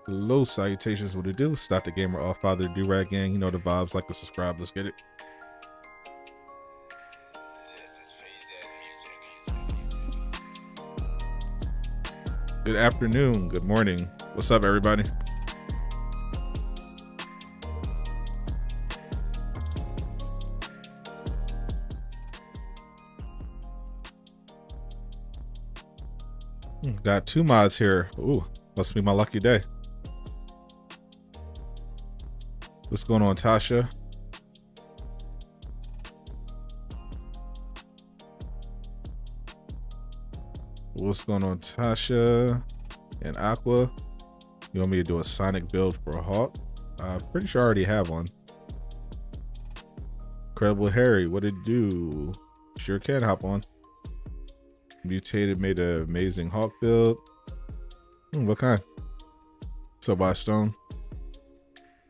Hello, salutations, what it do? Stop the gamer off, Father Do-Rag Gang. You know the vibes, like to subscribe, let's get it. Good afternoon, good morning. What's up, everybody? Got two mods here. Ooh, must be my lucky day. What's going on, Tasha? What's going on, Tasha and Aqua? You want me to do a Sonic build for a Hawk? Pretty sure I already have one. Incredible Harry, what it do? Sure can hop on. Mutated made an amazing Hawk build. What kind? So by Stone.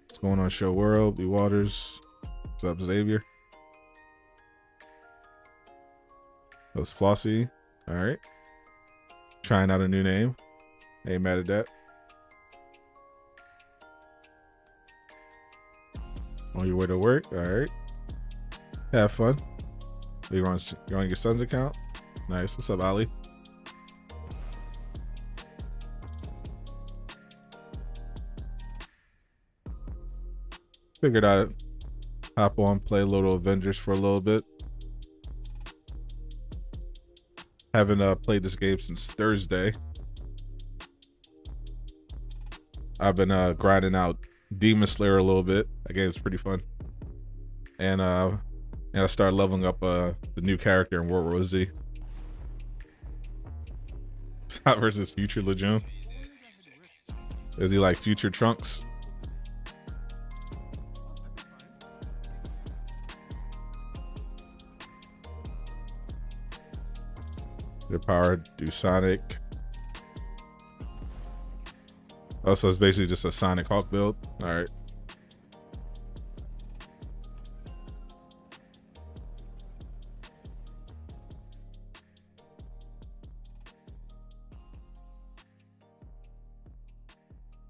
What's going on, Show World? B Waters. What's up, Xavier? That was Flossie. All right. Trying out a new name. Ain't mad at that. On your way to work. All right. Have fun. You're on your son's account. Nice. What's up, Ali? Figured I'd hop on, play a little Avengers for a little bit. Haven't played this game since Thursday. I've been grinding out Demon Slayer a little bit. That game's pretty fun. And I started leveling up the new character in World War Z. Scott versus Future Lejeune. Is he like Future Trunks? Their power do Sonic. Oh, so it's basically just a Sonic Hawk build. All right.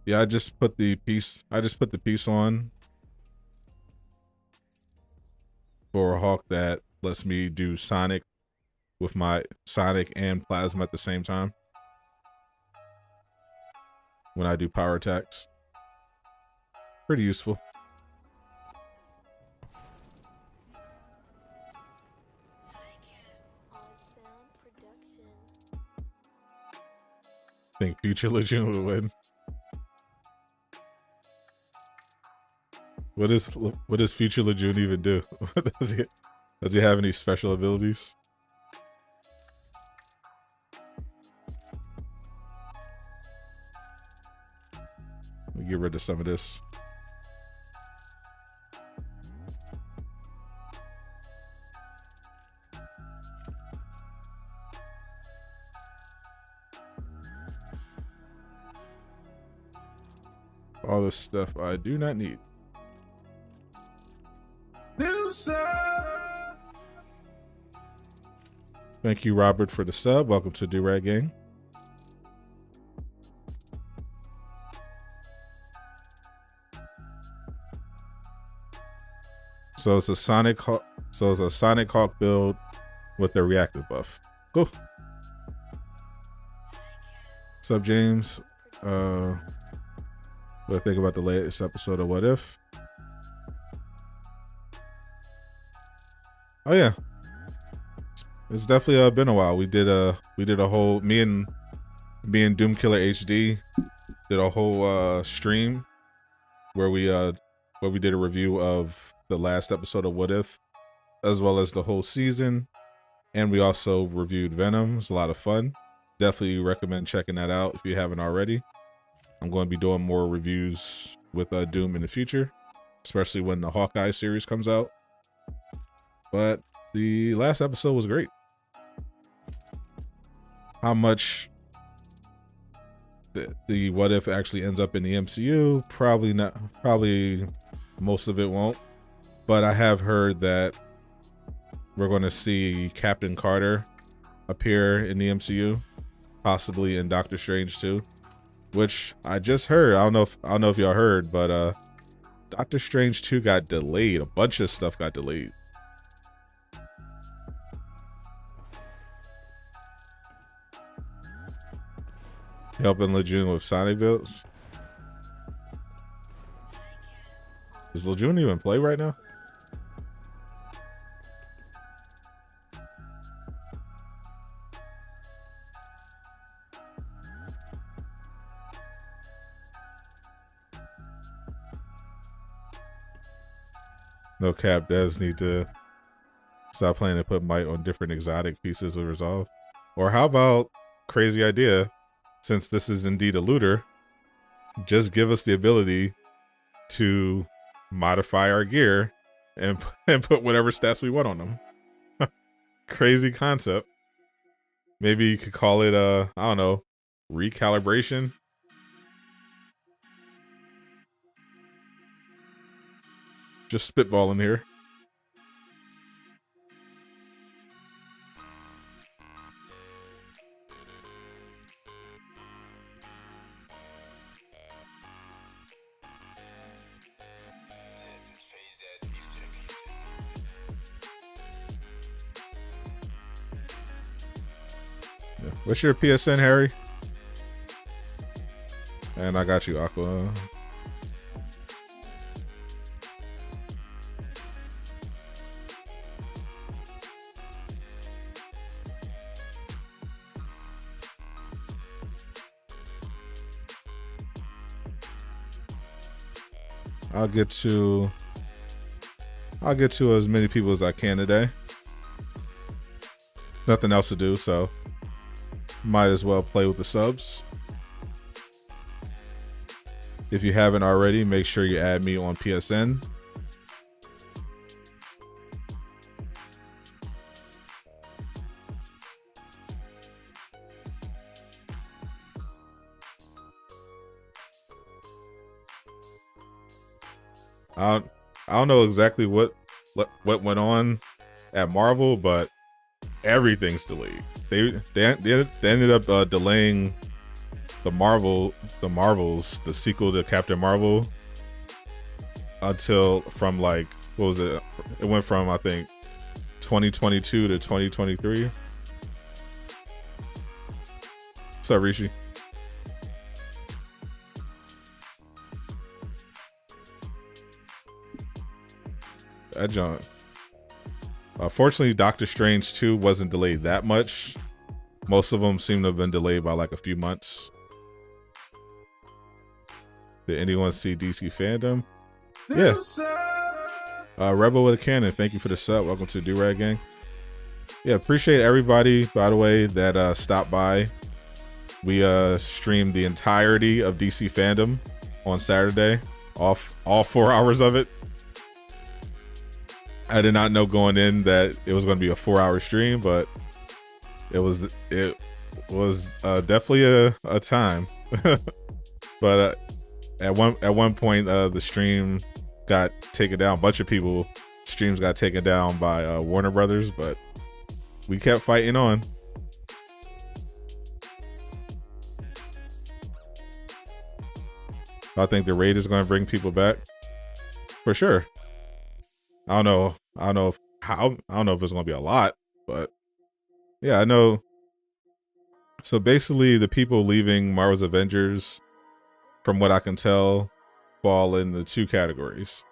Yeah, I just put the piece on for a Hawk that lets me do Sonic with my Sonic and Plasma at the same time when I do power attacks. Pretty useful. Think Future Legion would win. What does Future Legion even do? does he have any special abilities? Let me get rid of some of this. All this stuff I do not need. Thank you, Robert, for the sub. Welcome to Do-Rag Gang. So it's a Sonic Hawk build with a reactive buff. Cool. What's up, James? What do I think about the latest episode of What If? Oh yeah, it's definitely been a while. We did a whole me and Doomkiller HD did a whole stream where we did a review of the last episode of What If, as well as the whole season, and we also reviewed Venom. It's a lot of fun. Definitely recommend checking that out if you haven't already. I'm going to be doing more reviews with Doom in the future, especially when the Hawkeye series comes out. But the last episode was great. How much the What If actually ends up in the MCU? Probably not. Probably most of it won't. But I have heard that we're going to see Captain Carter appear in the MCU, possibly in Doctor Strange too. which I just heard. I don't know if y'all heard, but Doctor Strange 2 got delayed. A bunch of stuff got delayed. Helping Lejeune with Sonic builds. Does Lejeune even play right now? No cap, devs need to stop playing and put might on different exotic pieces with Resolve. Or how about, crazy idea, since this is indeed a looter, just give us the ability to modify our gear and put whatever stats we want on them. Crazy concept. Maybe you could call it, I don't know, recalibration. Just spitballing here. Yeah. What's your PSN, Harry? And I got you, Aqua. I'll get to as many people as I can today. Nothing else to do, so might as well play with the subs. If you haven't already, make sure you add me on PSN. I don't know exactly what went on at Marvel, but everything's delayed. They ended up delaying the Marvels, the sequel to Captain Marvel, until from like, what was it? It went from, I think, 2022 to 2023. What's up, Rishi? That John. Fortunately, Doctor Strange 2 wasn't delayed that much. Most of them seem to have been delayed by like a few months. Did anyone see DC Fandom? Yeah. Rebel with a Cannon, thank you for the sub. Welcome to Do-Rag Gang. Yeah, appreciate everybody, by the way, that stopped by. We streamed the entirety of DC Fandom on Saturday, all 4 hours of it. I did not know going in that it was going to be a 4-hour stream, but it was definitely a time. But at one point, the stream got taken down. A bunch of people streams got taken down by Warner Brothers, but we kept fighting on. I think the raid is going to bring people back for sure. I don't know if it's going to be a lot, but yeah, I know. So basically, the people leaving Marvel's Avengers, from what I can tell, fall into 2 categories.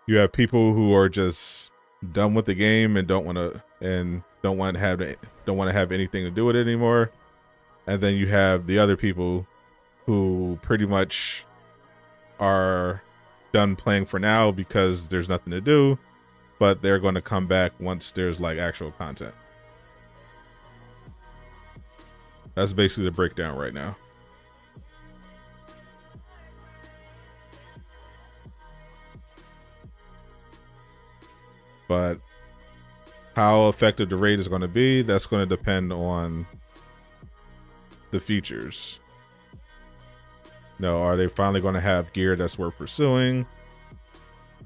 You have people who are just done with the game and don't want to have anything to do with it anymore, and then you have the other people who pretty much are done playing for now because there's nothing to do, but they're going to come back once there's like actual content. That's basically the breakdown right now. But how effective the raid is going to be, that's going to depend on the features. No, are they finally going to have gear that's worth pursuing?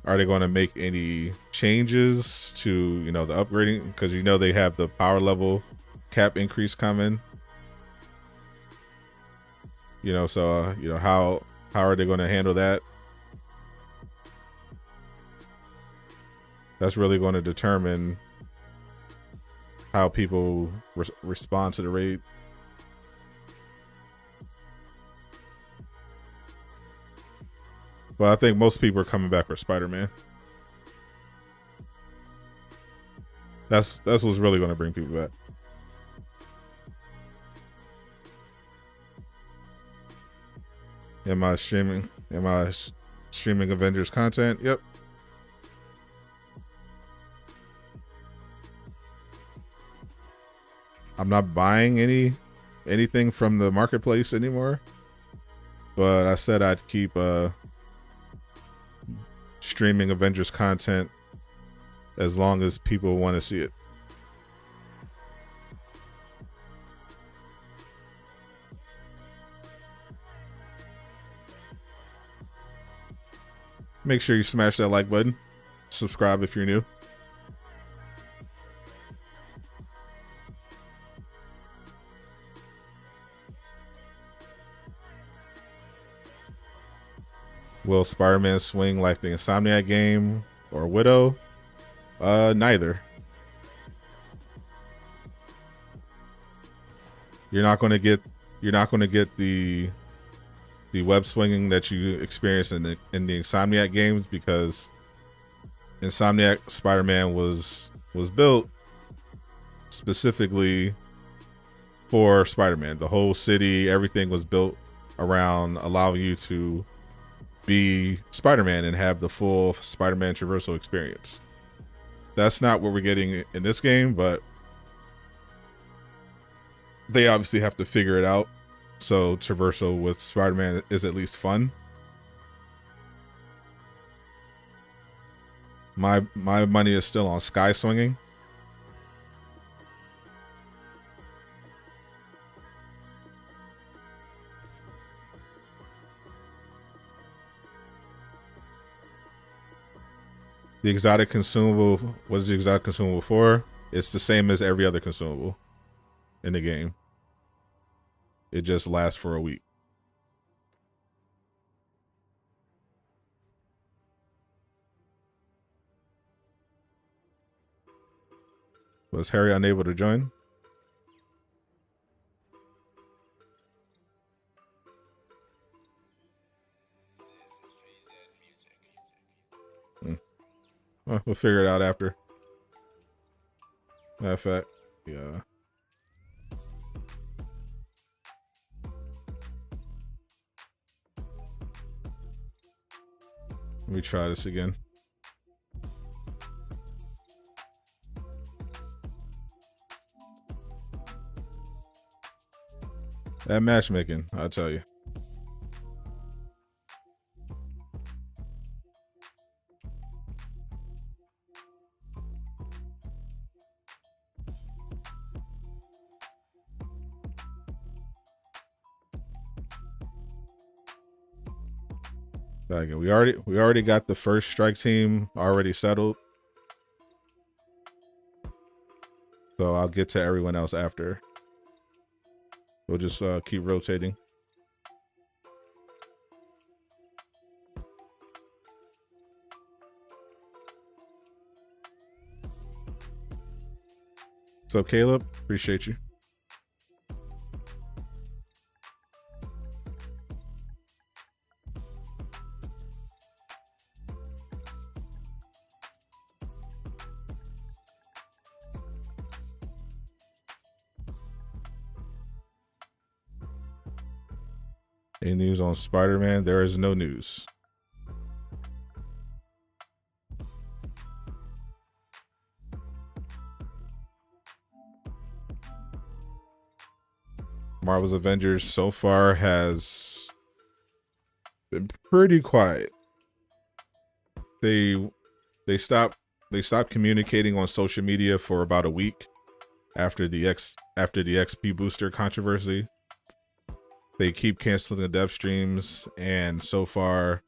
Are they going to make any changes to, the upgrading? Because they have the power level cap increase coming. You know, so you know how are they going to handle that? That's really going to determine how people respond to the raid. But I think most people are coming back for Spider-Man. That's what's really going to bring people back. Am I streaming Avengers content? Yep. I'm not buying anything from the marketplace anymore. But I said I'd keep streaming Avengers content as long as people want to see it. Make sure you smash that like button. Subscribe if you're new. Will Spider-Man swing like the Insomniac game or Widow? Neither. You're not going to get the web swinging that you experience in the Insomniac games, because Insomniac Spider-Man was built specifically for Spider-Man. The whole city, everything was built around allowing you to be Spider-Man and have the full Spider-Man traversal experience. That's not what we're getting in this game, but they obviously have to figure it out. So traversal with Spider-Man is at least fun. My money is still on sky swinging. The exotic consumable, what is the exotic consumable for? It's the same as every other consumable in the game. It just lasts for a week. Was Harry unable to join? Well, we'll figure it out after. Matter of fact, yeah. Let me try this again. That matchmaking, I'll tell you. We already got the first strike team already settled. So I'll get to everyone else after. We'll just keep rotating. What's up, Caleb? Appreciate you. Any news on Spider-Man? There is no news. Marvel's Avengers so far has been pretty quiet. They stopped communicating on social media for about a week after the XP booster controversy. They keep canceling the dev streams, and so far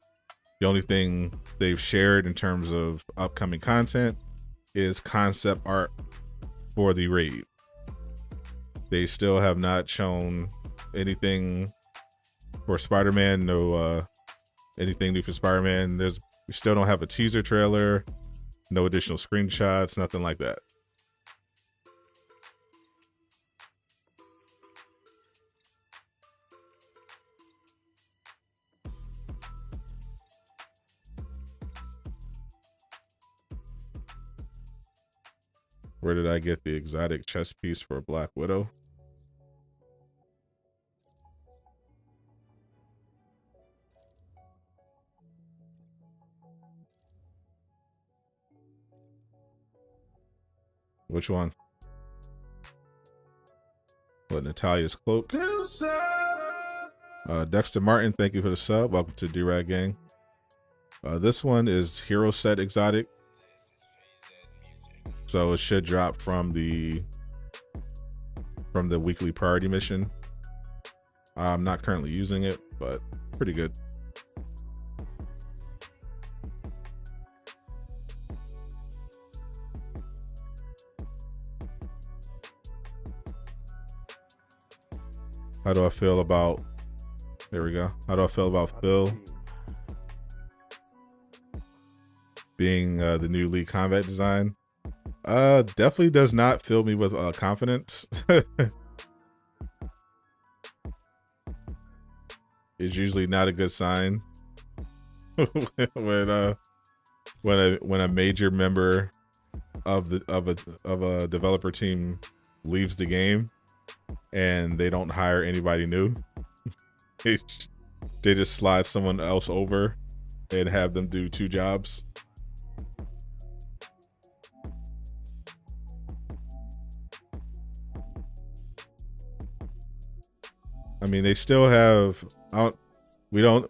the only thing they've shared in terms of upcoming content is concept art for the raid. They still have not shown anything For Spider-Man, no anything new for Spider-Man. We still don't have a teaser trailer, no additional screenshots, nothing like that. Where did I get the exotic chest piece for Black Widow? Which one? What, Natalia's cloak? Dexter Martin, thank you for the sub. Welcome to D-Rag Gang. This one is Hero Set Exotic. So it should drop from the weekly priority mission. I'm not currently using it, but pretty good. How do I feel about, there we go. How do I feel about Phil being the new lead combat design? Definitely does not fill me with confidence. It's usually not a good sign when a major member of a developer team leaves the game and they don't hire anybody new. They just slide someone else over and have them do 2 jobs. I mean, they still have, we don't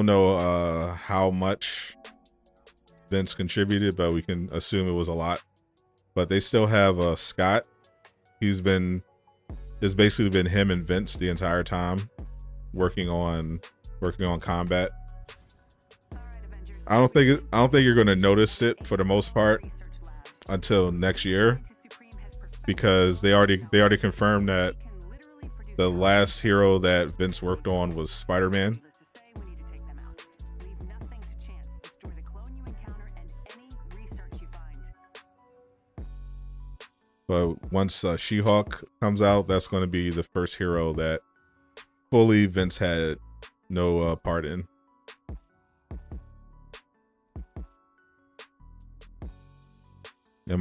know how much Vince contributed, but we can assume it was a lot. But they still have Scott. It's basically been him and Vince the entire time working on combat. I don't think you're going to notice it for the most part until next year, because they already confirmed that the last hero that Vince worked on was Spider-Man. But once She-Hulk comes out, that's going to be the first hero that fully Vince had no part in. Do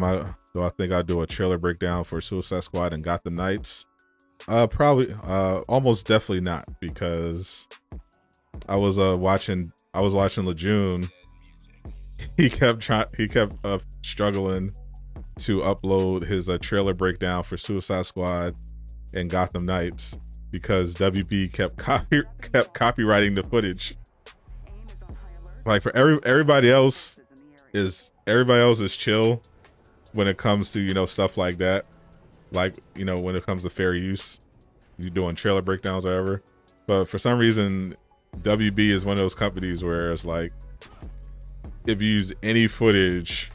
I think I'll do a trailer breakdown for Suicide Squad and Gotham Knights? Probably, almost definitely not, because I was watching Lejeune. He kept struggling to upload his trailer breakdown for Suicide Squad and Gotham Knights because WB kept copywriting the footage. Like, for everybody else is chill when it comes to, you know, stuff like that. Like, you know, when it comes to fair use, you doing trailer breakdowns or whatever. But for some reason, WB is one of those companies where it's like, if you use any footage,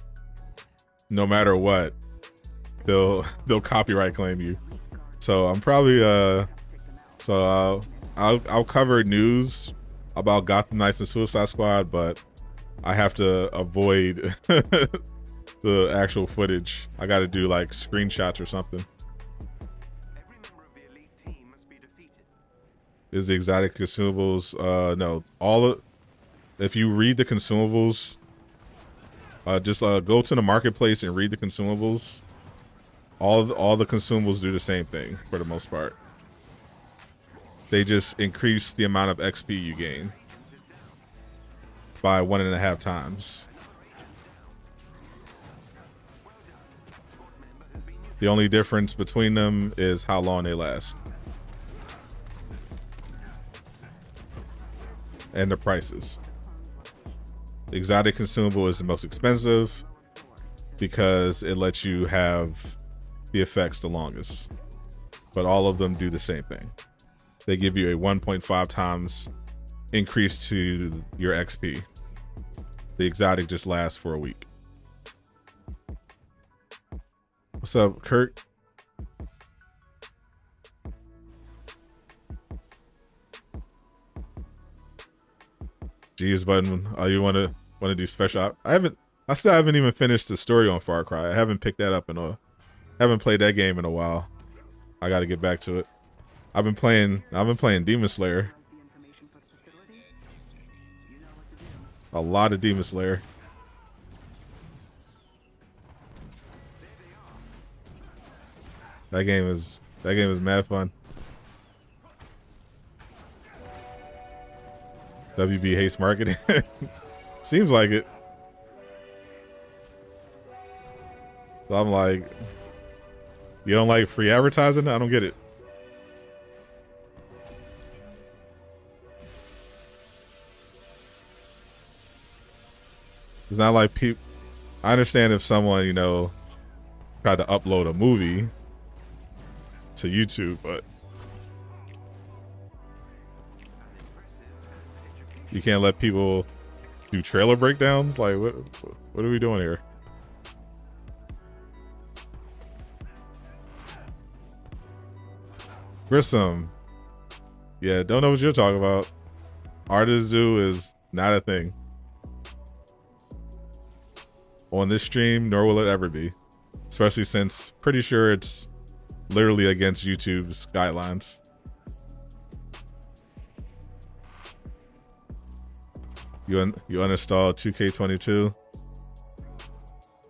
no matter what, they'll copyright claim you. So I'm probably I'll cover news about Gotham Knights and Suicide Squad, but I have to avoid the actual footage. I got to do like screenshots or something. Is the exotic consumables? No, if you read the consumables, just go to the marketplace and read the consumables. All the consumables do the same thing for the most part. They just increase the amount of XP you gain by 1.5 times. The only difference between them is how long they last. And the prices. The exotic consumable is the most expensive because it lets you have the effects the longest. But all of them do the same thing. They give you a 1.5 times increase to your XP. The exotic just lasts for a week. What's up, Kurt? G's button. Oh, you want to do special? I still haven't even finished the story on Far Cry. I haven't picked that up in a. Haven't played that game in a while. I got to get back to it. I've been playing Demon Slayer. A lot of Demon Slayer. That game is mad fun. WB hates marketing. Seems like it. So I'm like, you don't like free advertising? I don't get it. It's not like people. I understand if someone, you know, tried to upload a movie to YouTube, but you can't let people do trailer breakdowns. Like, what are we doing here? Grissom. Yeah, don't know what you're talking about. Artist Zoo is not a thing on this stream, nor will it ever be. Especially since pretty sure it's literally against YouTube's guidelines. You uninstalled 2K22.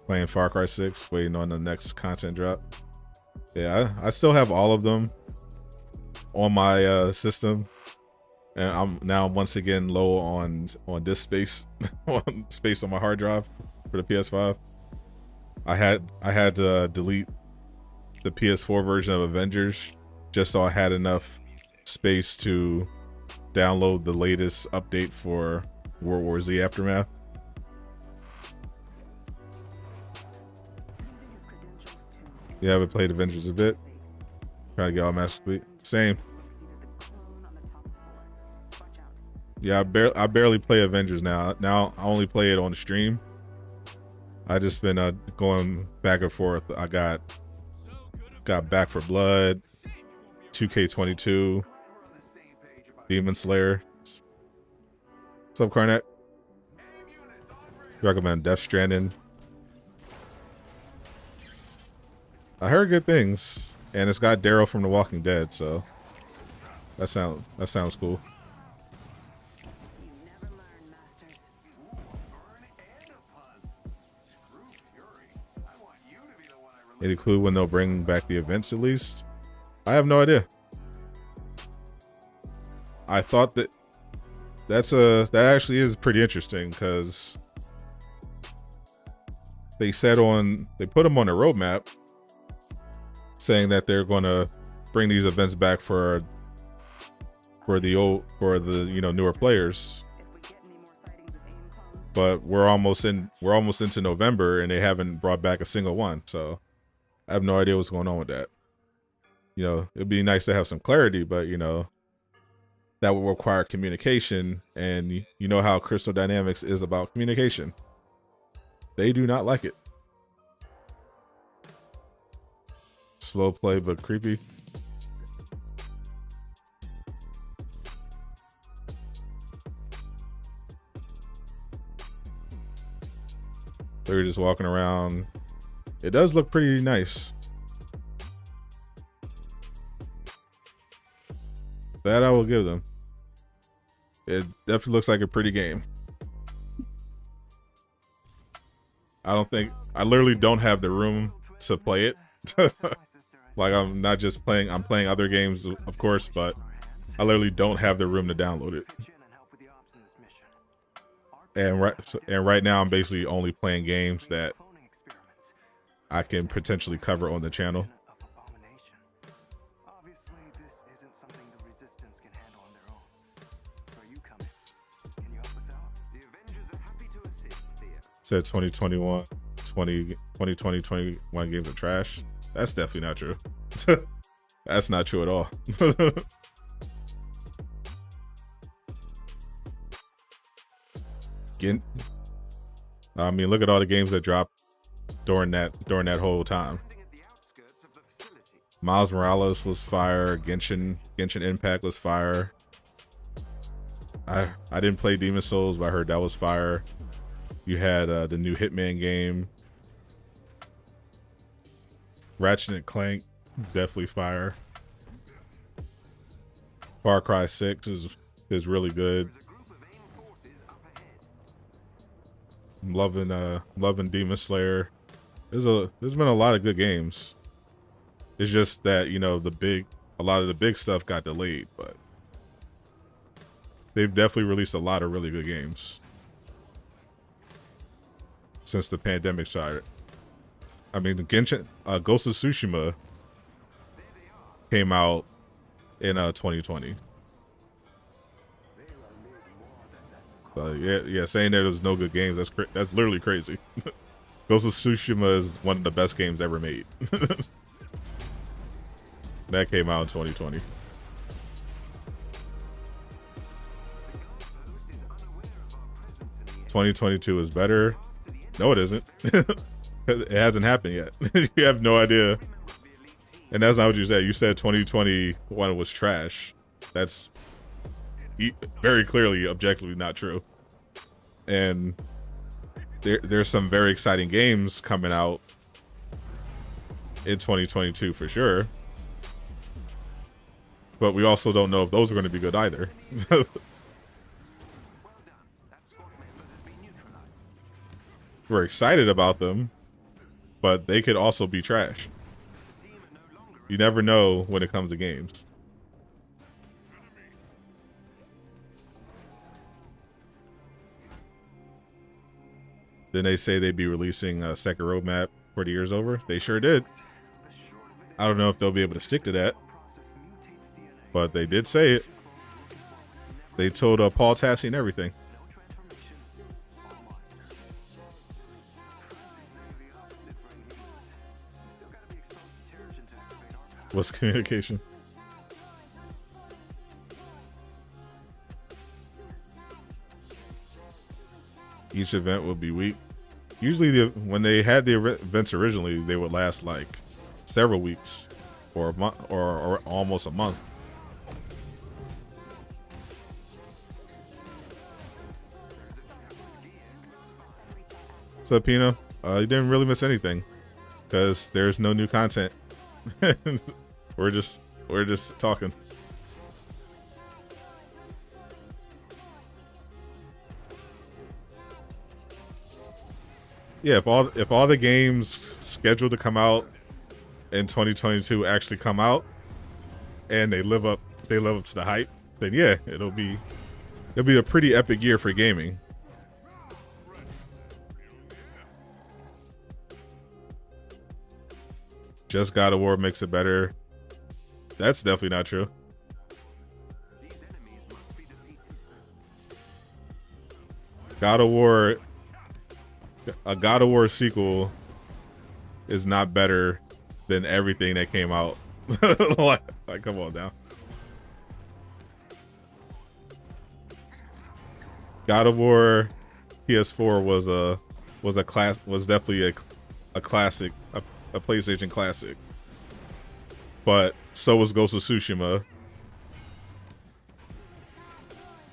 Playing Far Cry 6, waiting on the next content drop. Yeah, I still have all of them on my system, and I'm now once again low on disk space, on space on my hard drive for the PS5. I had to delete the PS4 version of Avengers just so I had enough space to download the latest update for World War Z Aftermath. You haven't played Avengers a bit? Trying to get all Master Complete. Same. Yeah, I barely play Avengers now. Now I only play it on the stream. I just been going back and forth. I got Back for Blood, 2K22, Demon Slayer. What's up, Karnak? Recommend Death Stranding. I heard good things, and it's got Daryl from The Walking Dead, so that sounds cool. Any clue when they'll bring back the events at least? I have no idea. I thought that that actually is pretty interesting because they put them on the roadmap saying that they're going to bring these events back for the newer players. But we're almost into November and they haven't brought back a single one. So I have no idea what's going on with that. You know, it'd be nice to have some clarity, but you know, that would require communication, and you know how Crystal Dynamics is about communication. They do not like it. Slow play, but creepy. They were just walking around. It does look pretty nice. That I will give them. It definitely looks like a pretty game. I literally don't have the room to play it. Like I'm not just playing, I'm playing other games, of course, but I literally don't have the room to download it. And right now I'm basically only playing games that I can potentially cover on the channel. Said 2021, 2020, 21 games are trash. That's definitely not true. That's not true at all. I mean, look at all the games that dropped during that whole time. Miles Morales was fire. Genshin Impact was fire. I didn't play Demon Souls, but I heard that was fire. You had the new Hitman game. Ratchet and Clank, definitely fire. Far Cry 6 is really good. I'm loving Demon Slayer. There's been a lot of good games. It's just that, you know, a lot of the big stuff got delayed, but they've definitely released a lot of really good games since the pandemic started. I mean, Ghost of Tsushima came out in 2020. So yeah, saying that there's no good games, that's literally crazy. Ghost of Tsushima is one of the best games ever made. That came out in 2020. "2022 is better." No, it isn't. It hasn't happened yet. You have no idea. And that's not what you said. You said 2021 was trash. That's very clearly, objectively not true. And there's some very exciting games coming out in 2022 for sure. But we also don't know if those are going to be good either. We're excited about them, but they could also be trash. You never know when it comes to games. Then they say they'd be releasing a second roadmap for the year's over. They sure did. I don't know if they'll be able to stick to that, but they did say it. They told Paul Tassi and everything. What's communication? Each event would be weak. Usually, when they had the events originally, they would last like several weeks, or a month, or almost a month. So, Pino, you didn't really miss anything because there's no new content. we're just talking. Yeah, if all the games scheduled to come out in 2022 actually come out and they live up to the hype, then yeah, it'll be a pretty epic year for gaming. Just God of War makes it better. That's definitely not true. God of War, a God of War sequel is not better than everything that came out. like, come on now. God of War PS4 was definitely a classic, a PlayStation classic. But so was Ghost of Tsushima.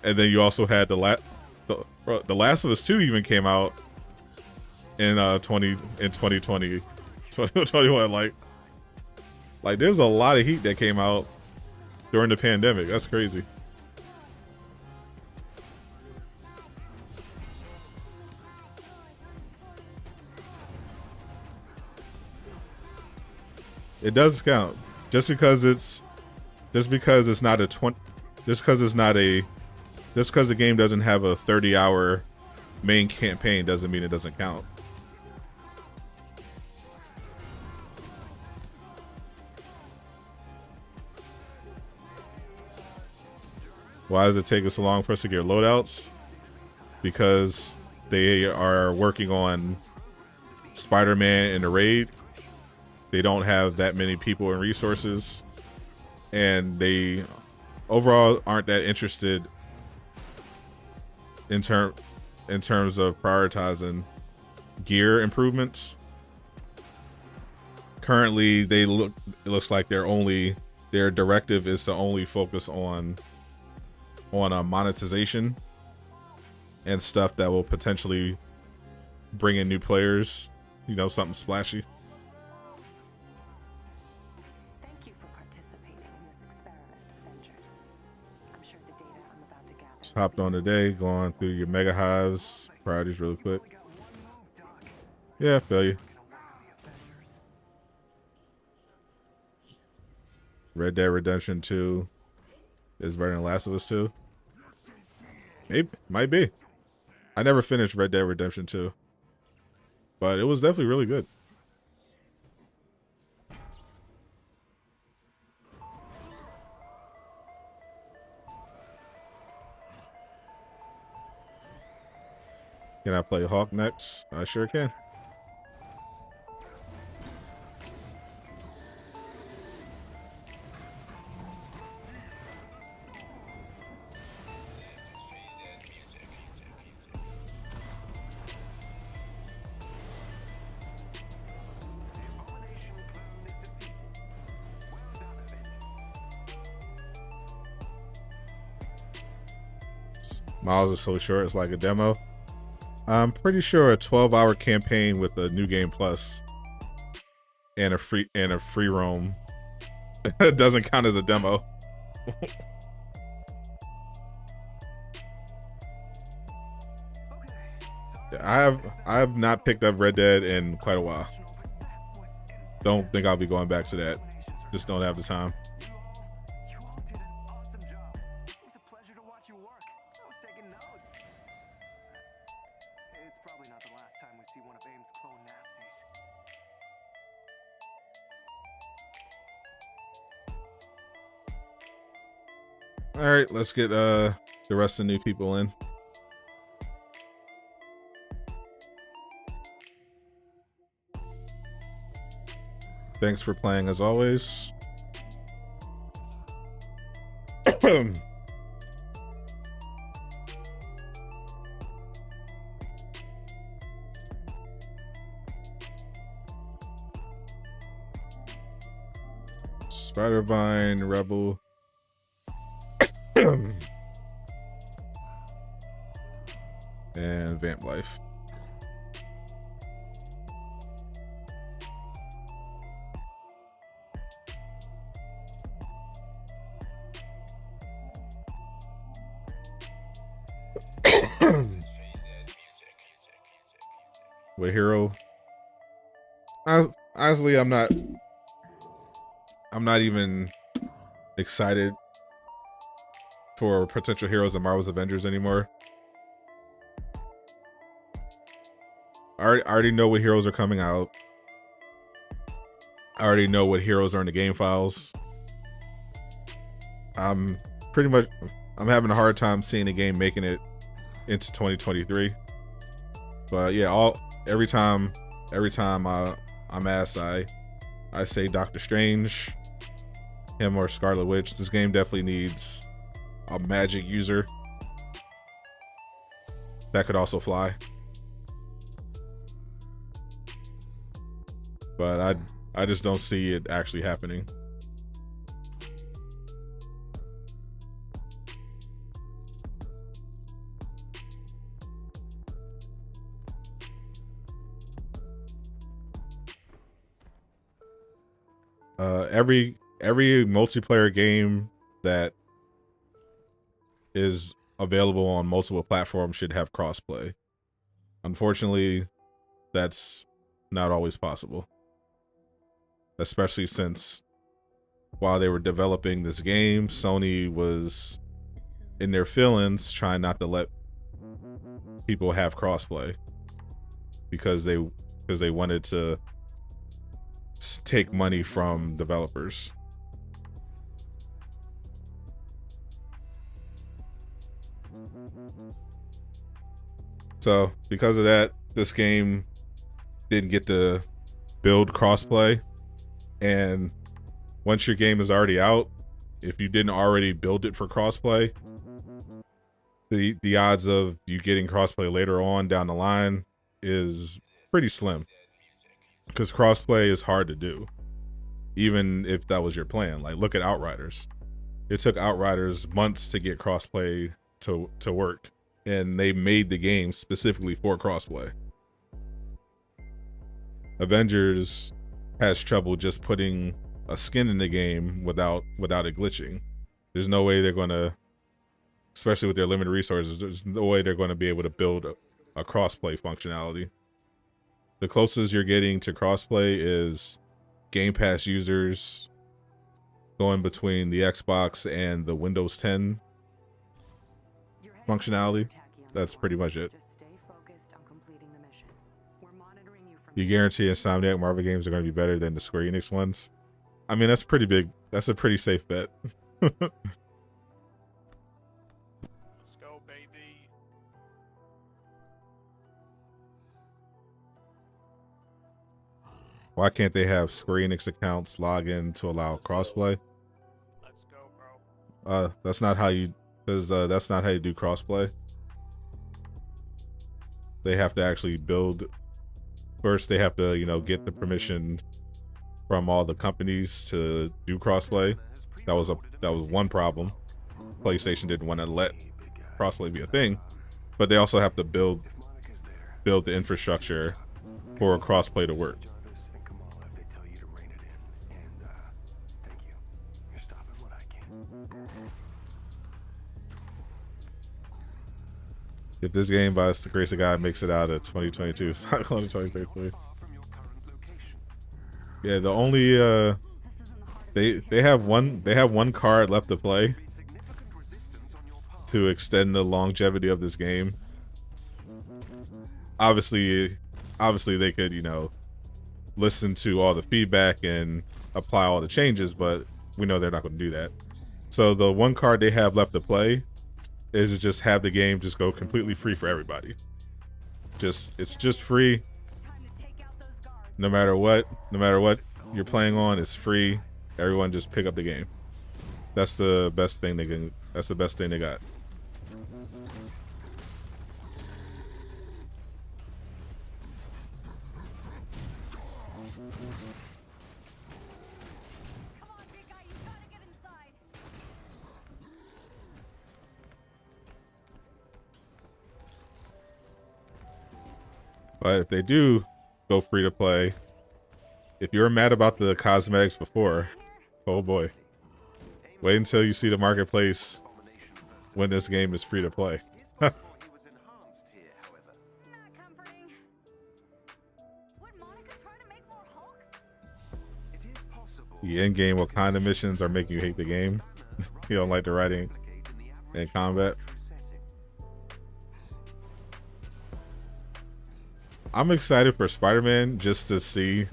And then you also had the Last of Us 2 even came out in 2020 2021. Like there's a lot of heat that came out during the pandemic. That's crazy. It does count. Just because the game doesn't have a 30-hour main campaign doesn't mean it doesn't count. Why does it take us so long for us to get loadouts? Because they are working on Spider-Man in the raid. They don't have that many people and resources, and they overall aren't that interested in terms of prioritizing gear improvements. Currently, it looks like their directive is to only focus on on monetization and stuff that will potentially bring in new players. You know, something splashy. Thank you for participating in this experiment, Avengers. I'm sure the data I'm about to gather. Just hopped on today, going through your mega hives priorities really quick. Yeah, I feel you. Red Dead Redemption 2 is better than Last of Us 2. Maybe, might be. I never finished Red Dead Redemption 2, but it was definitely really good. Can I play Hawk next? I sure can. Miles is so short, it's like a demo. I'm pretty sure a 12-hour campaign with a new game plus and a free roam doesn't count as a demo. I have not picked up Red Dead in quite a while. Don't think I'll be going back to that. Just don't have the time. All right, let's get the rest of the new people in. Thanks for playing as always. Spider-Vine, Rebel. And Vamp Life. With Hero, honestly, I'm not even excited for potential heroes in Marvel's Avengers anymore. I already know what heroes are coming out. I already know what heroes are in the game files. I'm having a hard time seeing the game making it into 2023. But yeah, every time I'm asked, I say Doctor Strange, him or Scarlet Witch. This game definitely needs a magic user that could also fly. But I just don't see it actually happening. Every multiplayer game that is available on multiple platforms should have crossplay. Unfortunately, that's not always possible. Especially since while they were developing this game, Sony was in their feelings trying not to let people have crossplay because they wanted to take money from developers. So because of that, this game didn't get to build crossplay. And once your game is already out, if you didn't already build it for crossplay, the odds of you getting crossplay later on down the line is pretty slim. Because crossplay is hard to do, even if that was your plan. Like, look at Outriders. It took Outriders months to get crossplay to work, and they made the game specifically for crossplay. Avengers has trouble just putting a skin in the game without it glitching. There's no way they're gonna, especially with their limited resources, there's no way they're going to be able to build a crossplay functionality. The closest you're getting to crossplay is Game Pass users going between the Xbox and the Windows 10 functionality. That's pretty much it. You guarantee Insomniac Marvel games are going to be better than the Square Enix ones? I mean, that's pretty big. That's a pretty safe bet. Let's go, baby. Why can't they have Square Enix accounts log in to allow crossplay? Let's go, bro. That's not how you, because that's not how you do crossplay. They have to actually build. First, they have to, you know, get the permission from all the companies to do crossplay. That was one problem. PlayStation didn't want to let crossplay be a thing, but they also have to build the infrastructure for crossplay to work. If this game, by the grace of God, makes it out of 2022, it's not going to 2023. Yeah, the only they have one card left to play to extend the longevity of this game. Obviously they could, you know, listen to all the feedback and apply all the changes, but we know they're not going to do that. So the one card they have left to play is to just have the game just go completely free for everybody. It's just free. No matter what you're playing on, it's free. Everyone just pick up the game. That's the best thing they can. That's the best thing they got. But if they do go free to play, if you were mad about the cosmetics before, oh boy, wait until you see the marketplace when this game is free to play. The in-game Wakanda missions are making you hate the game. You don't like the writing and combat. I'm excited for Spider-Man just to see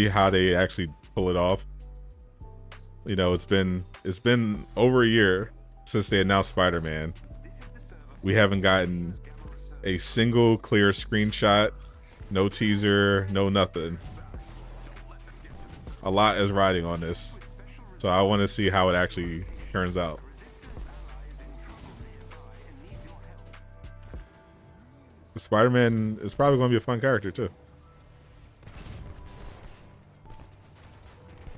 how they actually pull it off. You know, it's been over a year since they announced Spider-Man. We haven't gotten a single clear screenshot, no teaser, no nothing. A lot is riding on this, so I want to see how it actually turns out. Spider-Man is probably going to be a fun character too.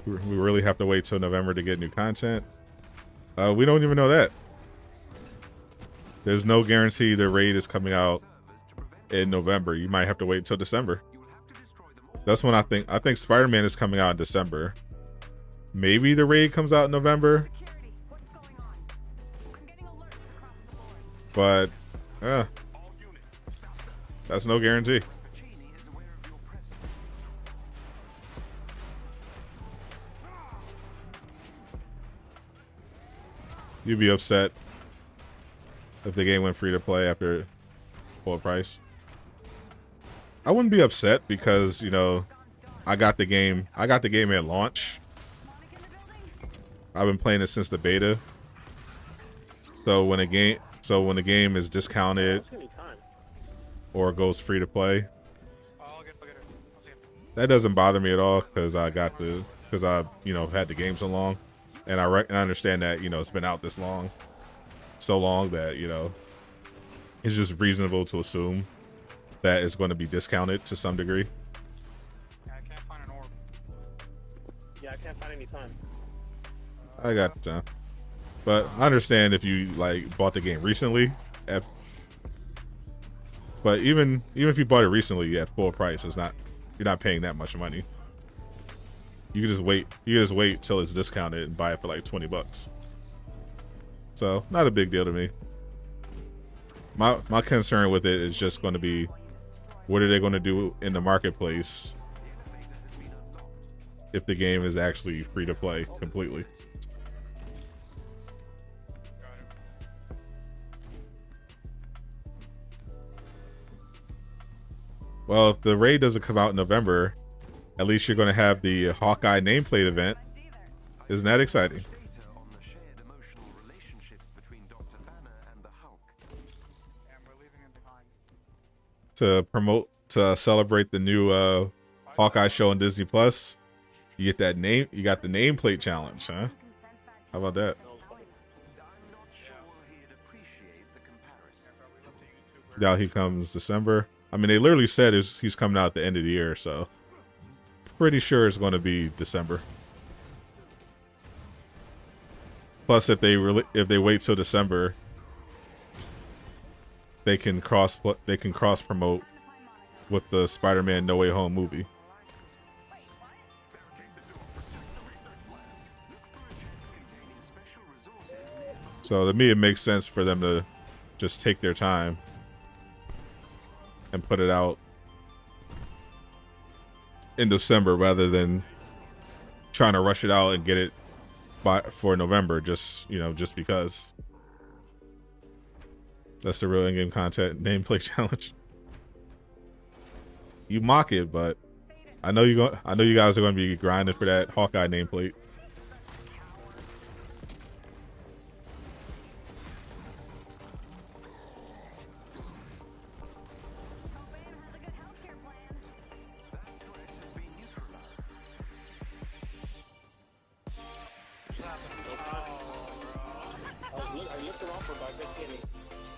We really have to wait till November to get new content. We don't even know that. There's no guarantee the raid is coming out in November. You might have to wait until December. That's when I think Spider-Man is coming out in December. Maybe the raid comes out in November. But that's no guarantee. You'd be upset if the game went free to play after full price. I wouldn't be upset because, you know, I got the game at launch. I've been playing it since the beta. So when a game is discounted or goes free to play, that doesn't bother me at all because I you know, had the game so long, and I understand that, you know, it's been out this long, so long that, you know, it's just reasonable to assume that it's going to be discounted to some degree. Yeah, I can't find an orb. Yeah, I can't find any time. I got time. But I understand if you like bought the game recently. But even if you bought it recently at full price, you're not paying that much money. You can just wait. You can just wait till it's discounted and buy it for like $20. So not a big deal to me. My concern with it is just going to be, what are they going to do in the marketplace if the game is actually free to play completely? Well, if the raid doesn't come out in November, at least you're going to have the Hawkeye nameplate event. Isn't that exciting? To celebrate the new Hawkeye show on Disney Plus, you got the nameplate challenge, huh? How about that? Now he comes December. I mean, they literally said he's coming out at the end of the year, so pretty sure it's going to be December. Plus, if they wait till December, they can cross promote with the Spider-Man No Way Home movie. So to me, it makes sense for them to just take their time and put it out in December rather than trying to rush it out and get it for November, just because. That's the real in-game content nameplate challenge. You mock it, but I know you guys are going to be grinding for that Hawkeye nameplate.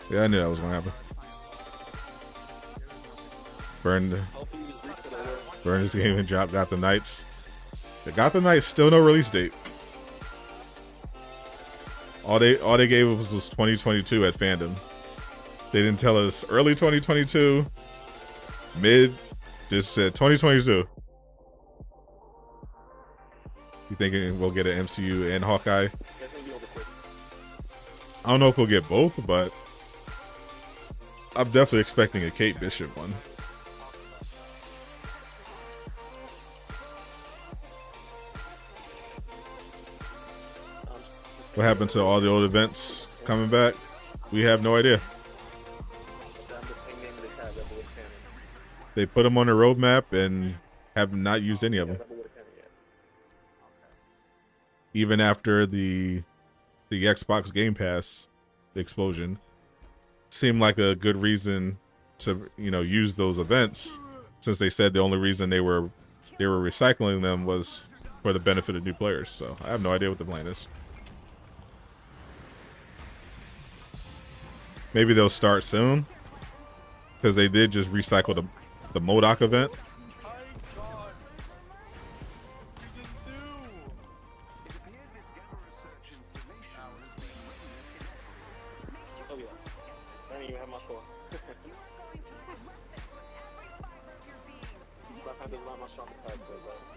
Yeah, I knew that was gonna happen. Burn this game and drop Gotham Knights. The Gotham Knights still no release date. All they gave us was 2022 at fandom. They didn't tell us early 2022, mid. Just said 2022. You thinking we'll get an MCU and Hawkeye? I don't know if we'll get both, but I'm definitely expecting a Kate Bishop one. What happened to all the old events coming back? We have no idea. They put them on the roadmap and have not used any of them. Even after the Xbox Game Pass explosion, seemed like a good reason to use those events, since they said the only reason they were recycling them was for the benefit of new players. So I have no idea what the plan is. Maybe they'll start soon, because they did just recycle the MODOK event.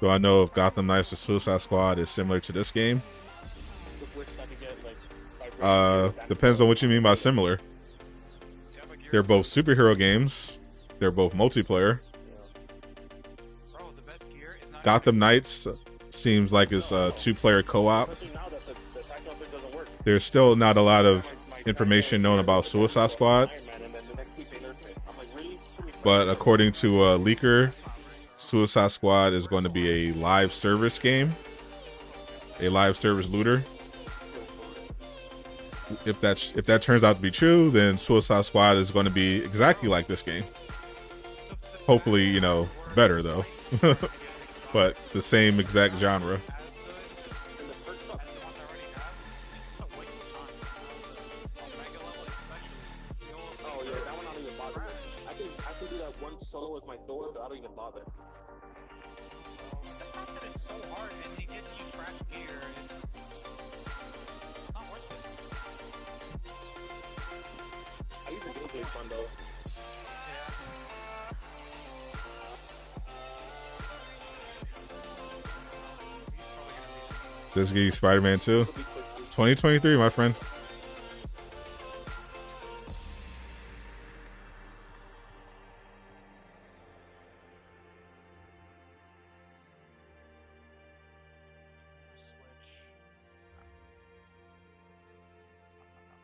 Do I know if Gotham Knights or Suicide Squad is similar to this game? Depends on what you mean by similar. They're both superhero games. They're both multiplayer. Gotham Knights seems like it's a two-player co-op. There's still not a lot of information known about Suicide Squad, but according to a leaker, Suicide Squad is going to be a live service game, a live service looter. If that turns out to be true, then Suicide Squad is going to be exactly like this game. Hopefully, better though, but the same exact genre. This give you Spider-Man 2. 2023, my friend.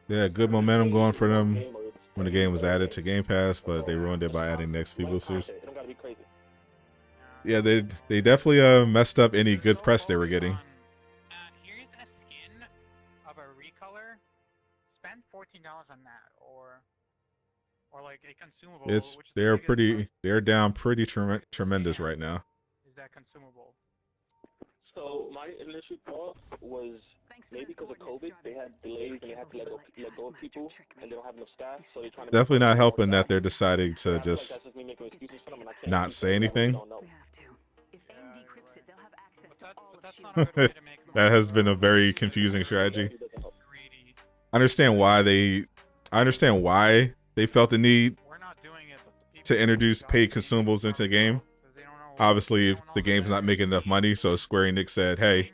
Yeah, good momentum going for them when the game was added to Game Pass, but they ruined it by adding the XP boosters. Yeah, they definitely messed up any good press they were getting. Here's a skin of a recolor. Spend $14 on that, or like a consumable. They're down pretty tremendous right now. Is that consumable? So my initial thought was maybe because of COVID, they had delays and they had to let go of people, and they don't have enough staff, so they're trying to definitely not helping that they're deciding to just not say anything. That has been a very confusing strategy. I understand why they felt the need to introduce paid consumables into the game. Obviously, the game's not making enough money, so Square Enix said, hey,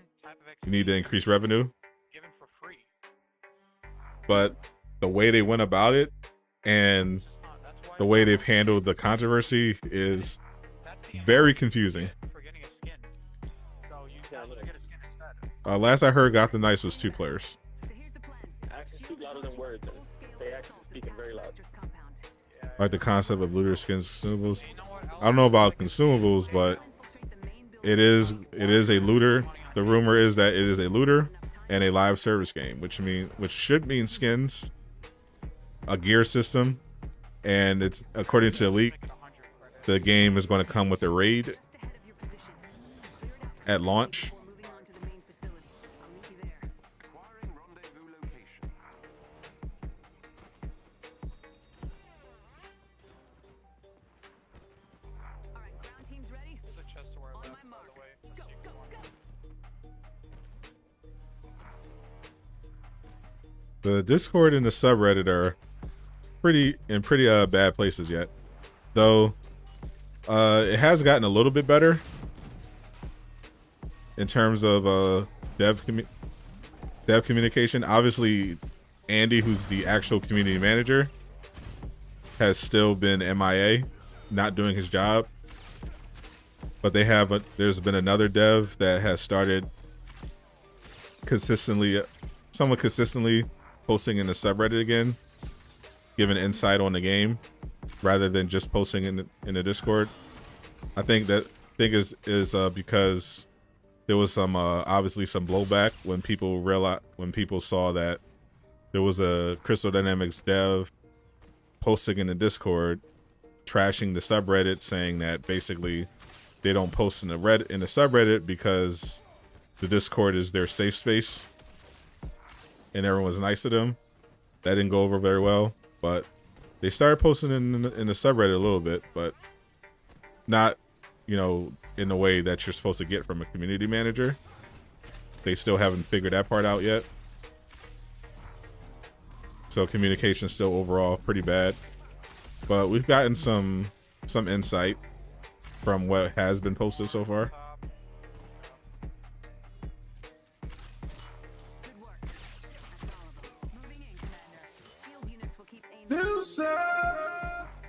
you need to increase revenue. But the way they went about it and the way they've handled the controversy is very confusing. Last I heard, Gotham Knights was 2 players. Actions speak louder than words, and they actually speaking very loud. Like the concept of looter skins consumables. I don't know about consumables, but it is a looter. The rumor is that it is a looter and a live service game, which should mean skins, a gear system, and it's according to Elite, the game is going to come with a raid at launch. The Discord and the subreddit are pretty bad places yet, though. It has gotten a little bit better in terms of dev communication. Obviously, Andy, who's the actual community manager, has still been MIA, not doing his job. But there's been another dev that has started somewhat consistently posting in the subreddit again, giving insight on the game rather than just posting in the Discord. I think is because there was some obviously some blowback when people saw that there was a Crystal Dynamics dev posting in the Discord trashing the subreddit, saying that basically they don't post in the subreddit because the Discord is their safe space and everyone's nice to them. That didn't go over very well, but they started posting in the subreddit a little bit, but not, in the way that you're supposed to get from a community manager. They still haven't figured that part out yet. So communication's still overall pretty bad, but we've gotten some insight from what has been posted so far.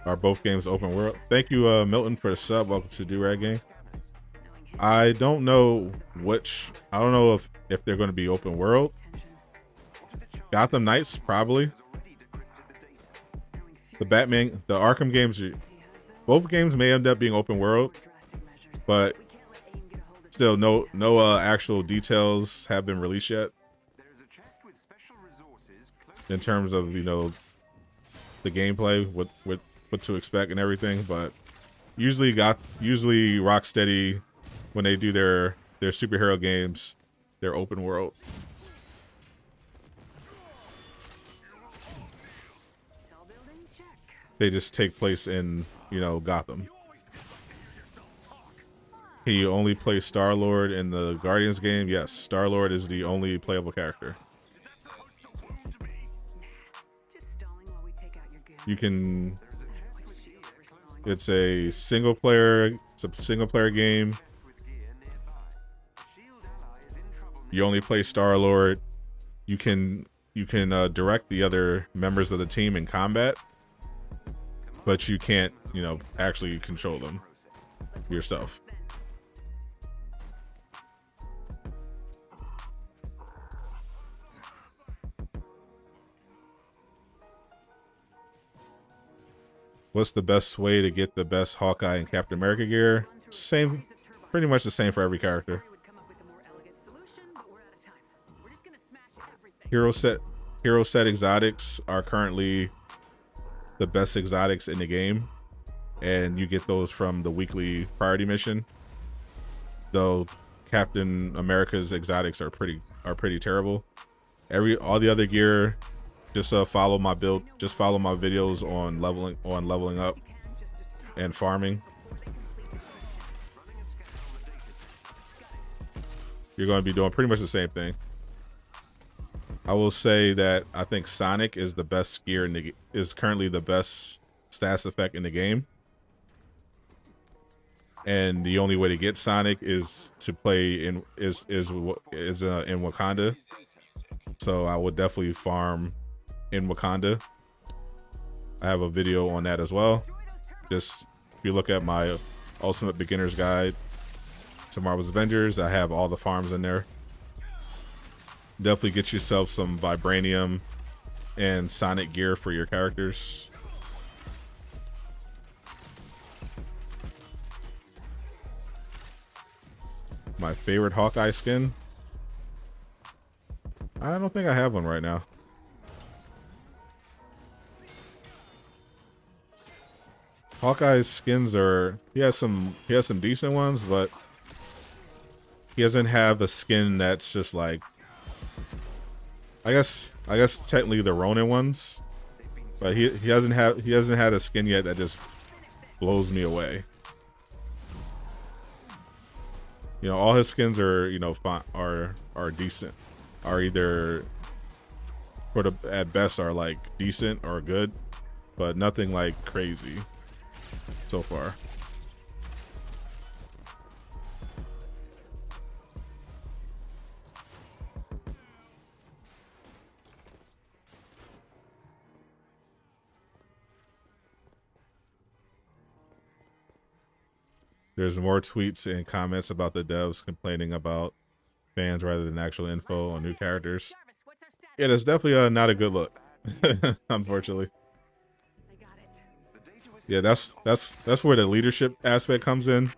Are both games open world? Thank you, Milton, for the sub. Welcome to Do-Rag Game. I don't know if they're going to be open world. Gotham Knights, probably. The Arkham games, both games may end up being open world, but still no actual details have been released yet in terms of the gameplay, what to expect and everything. But usually Rocksteady, when they do their superhero games, they're open world. They just take place in Gotham. He only plays Star-Lord in the Guardians game. Yes, Star-Lord is the only playable character. It's a single player game. You only play Star-Lord. You can direct the other members of the team in combat, but you can't, you know, actually control them yourself. What's the best way to get the best Hawkeye and Captain America gear? Same, pretty much the same for every character. Hero set exotics are currently the best exotics in the game, and you get those from the weekly priority mission. Though Captain America's exotics are pretty terrible. All the other gear, just follow my build. Just follow my videos on leveling up and farming. You're going to be doing pretty much the same thing. I will say that I think Sonic is the best gear is currently the best stats effect in the game. And the only way to get Sonic is to play in Wakanda. So I would definitely farm in Wakanda. I have a video on that as well. Just if you look at my Ultimate Beginner's Guide to Marvel's Avengers, I have all the farms in there. Definitely get yourself some vibranium and Sonic gear for your characters. My favorite Hawkeye skin? I don't think I have one right now. Hawkeye's skins he has some decent ones, but he doesn't have a skin that's just like, I guess technically the Ronin ones, but he hasn't had a skin yet that just blows me away. You know, all his skins are, you know, are decent, are either at best are like decent or good, but nothing like crazy so far. There's more tweets and comments about the devs complaining about fans rather than actual info on new characters. Yeah, that's definitely not a good look, unfortunately. Yeah, that's where the leadership aspect comes in.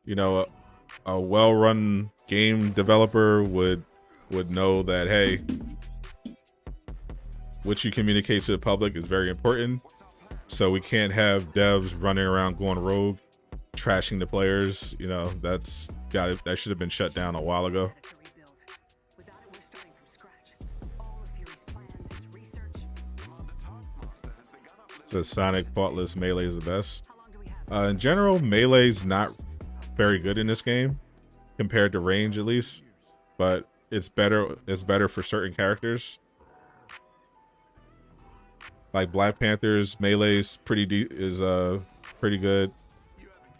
You know, a well-run game developer would know that, hey, what you communicate to the public is very important. So we can't have devs running around going rogue, trashing the players. You know, that should have been shut down a while ago. So Sonic faultless melee is the best. In general, melee's not very good in this game compared to range, at least, but it's better. It's better for certain characters. Like Black Panther's melee's pretty good.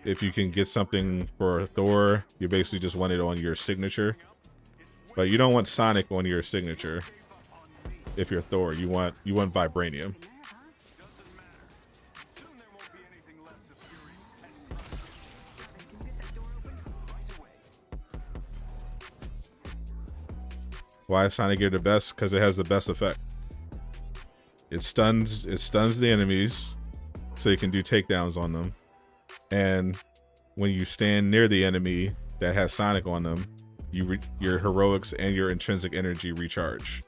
If you can get something for Thor, you basically just want it on your signature. But you don't want Sonic on your signature. If you're Thor, you want vibranium. Why is Sonic gear the best? Because it has the best effect. It stuns the enemies, so you can do takedowns on them. And when you stand near the enemy that has Sonic on them, your heroics and your intrinsic energy recharge.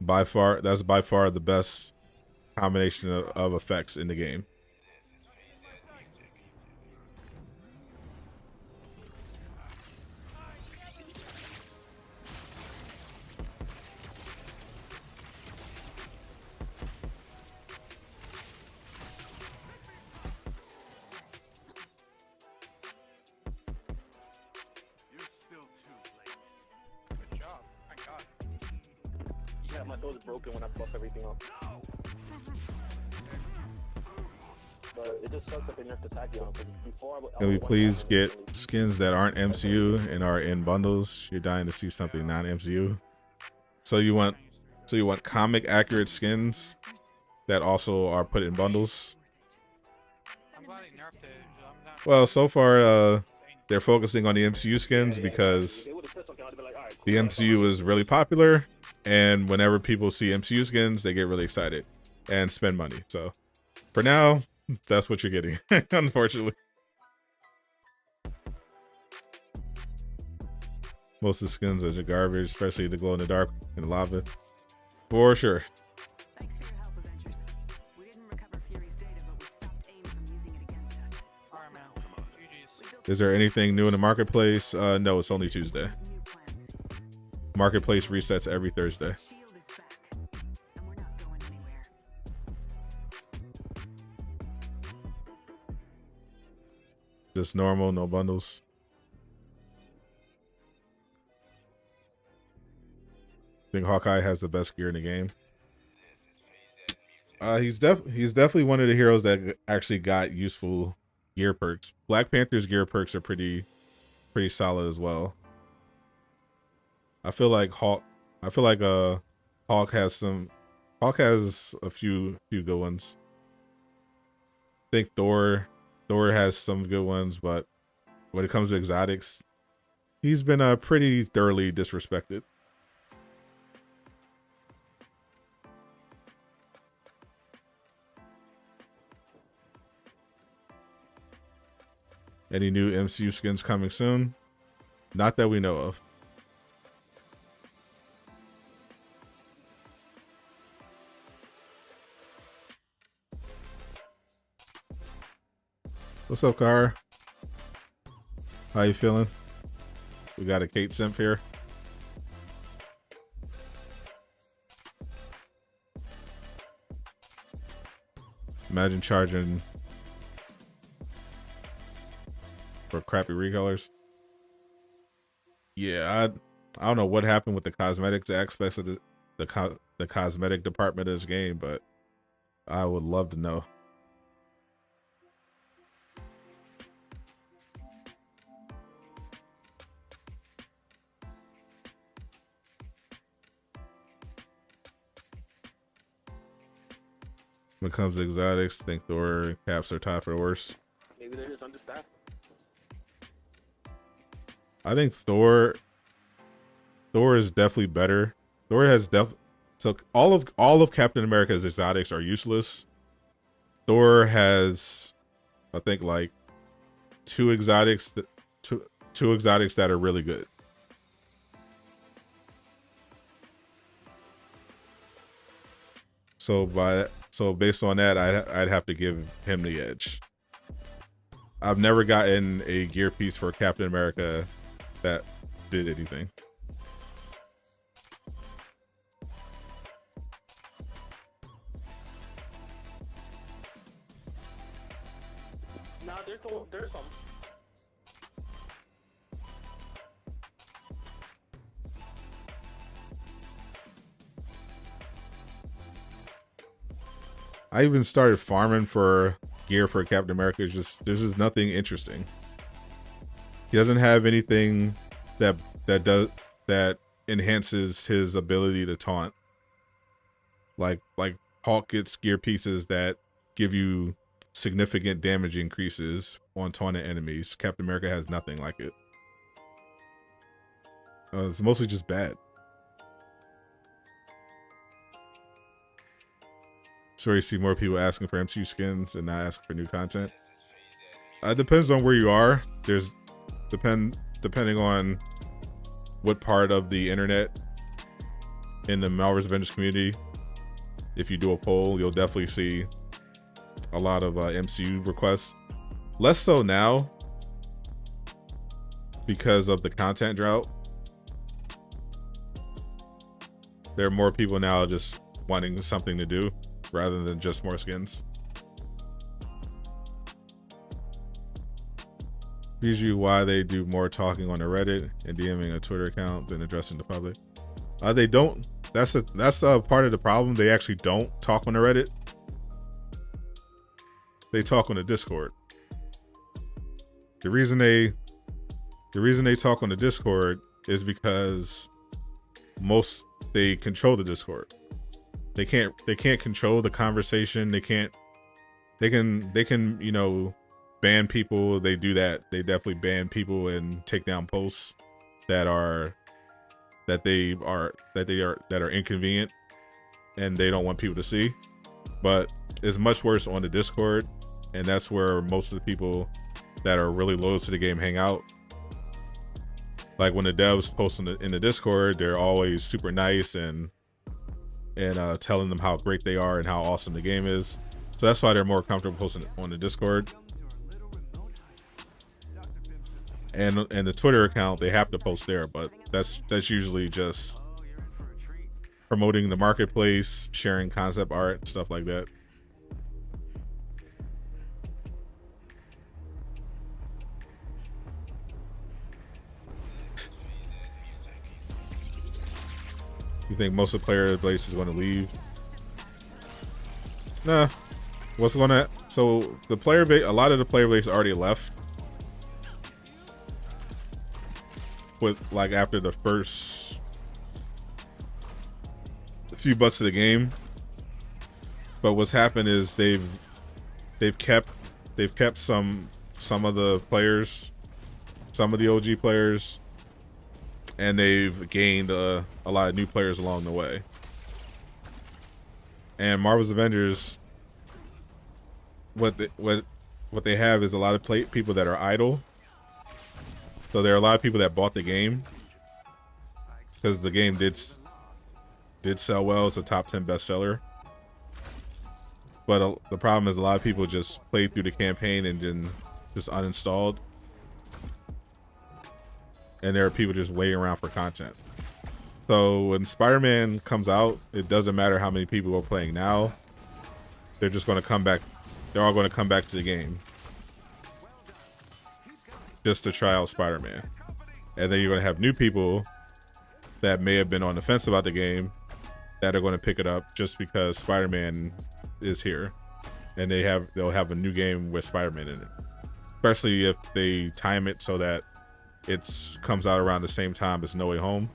That's by far the best combination of effects in the game. My throat is broken when I buff everything up. but it just sucks that they nerfed the Tachyon. Because before Can we please get skins that aren't MCU and are in bundles? You're dying to see something non-MCU. So you want comic accurate skins that also are put in bundles? I'm glad they nerfed it. I'm not Well, so far they're focusing on the MCU skins because the MCU is really popular, and whenever people see MCU skins, they get really excited and spend money. So for now, that's what you're getting, unfortunately. Most of the skins are garbage, especially the glow in the dark and lava. For sure. Thanks for your help, Avengers. We didn't recover Fury's data, but we stopped AIM from using it against us. Alright, man. GG's. Is there anything new in the marketplace? No, it's only Tuesday. New plans. Marketplace resets every Thursday. Shield is back, and we're not going anywhere. Just normal, no bundles. I think Hawkeye has the best gear in the game. He's definitely one of the heroes that actually got useful gear perks. Black Panther's gear perks are pretty solid as well. I feel like Hawk has a few good ones. I think Thor has some good ones, but when it comes to exotics, he's been pretty thoroughly disrespected. Any new MCU skins coming soon? Not that we know of. What's up, Kara? How you feeling? We got a Kate simp here. Imagine charging for crappy recolors. Yeah, I don't know what happened with the cosmetics aspects of the cosmetic department of this game, but I would love to know. When it comes to exotics, I think Thor and Caps are top or worse. Maybe they're just understaffed. I think Thor is definitely better. Thor has so all of Captain America's exotics are useless. Thor has, I think, like two exotics that are really good. So based on that, I'd have to give him the edge. I've never gotten a gear piece for Captain America that did anything. Nah, there's some. I even started farming for gear for Captain America. It's just there's just nothing interesting. He doesn't have anything that enhances his ability to taunt. Like Hulk gets gear pieces that give you significant damage increases on taunted enemies. Captain America has nothing like it. It's mostly just bad. So you see more people asking for MCU skins and not asking for new content. It depends on where you are. There's depending on what part of the internet in the Marvel's Avengers community. If you do a poll, you'll definitely see a lot of MCU requests. Less so now because of the content drought. There are more people now just wanting something to do rather than just more skins. Usually why they do more talking on the Reddit and DMing a Twitter account than addressing the public. They don't. That's a part of the problem. They actually don't talk on the Reddit. they talk on the Discord. The reason they talk on the Discord is because they control the Discord. They can't control the conversation. They can, you know, ban people. They do that. They definitely ban people and take down posts that are inconvenient and they don't want people to see. But it's much worse on the Discord, and that's where most of the people that are really loyal to the game hang out. Like when the devs post in the Discord, they're always super nice and telling them how great they are and how awesome the game is. So that's why they're more comfortable posting on the Discord. And the Twitter account, they have to post there, but that's usually just promoting the marketplace, sharing concept art, stuff like that. You think most of the player base is going to leave? Nah. So the player base, a lot of the player base already left. With like after the first few months of the game. But what's happened is they've kept some of the players, some of the OG players, and they've gained a lot of new players along the way. And Marvel's Avengers, what they have is a lot of people that are idle. So there are a lot of people that bought the game because the game did sell well. It's a top 10 bestseller. But the problem is a lot of people just played through the campaign and then just uninstalled. And there are people just waiting around for content. So when Spider-Man comes out, it doesn't matter how many people are playing now. They're just going to come back. They're all going to come back to the game just to try out Spider-Man. And then you're going to have new people that may have been on the fence about the game that are going to pick it up just because Spider-Man is here. And they'll have a new game with Spider-Man in it. Especially if they time it so that it comes out around the same time as No Way Home.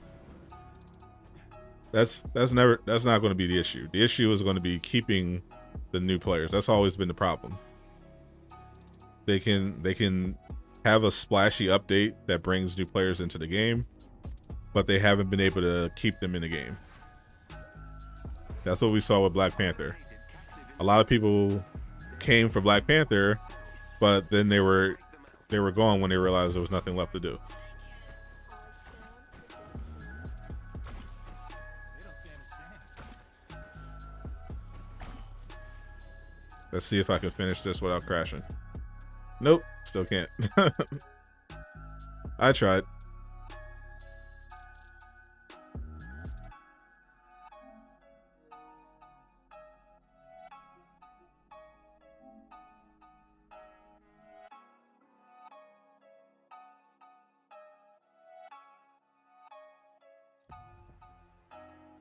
That's not going to be the issue. The issue is going to be keeping the new players. That's always been the problem. They can have a splashy update that brings new players into the game, but they haven't been able to keep them in the game. That's what we saw with Black Panther. A lot of people came for Black Panther, but then they were gone when they realized there was nothing left to do. Let's see if I can finish this without crashing. Nope, still can't. I tried.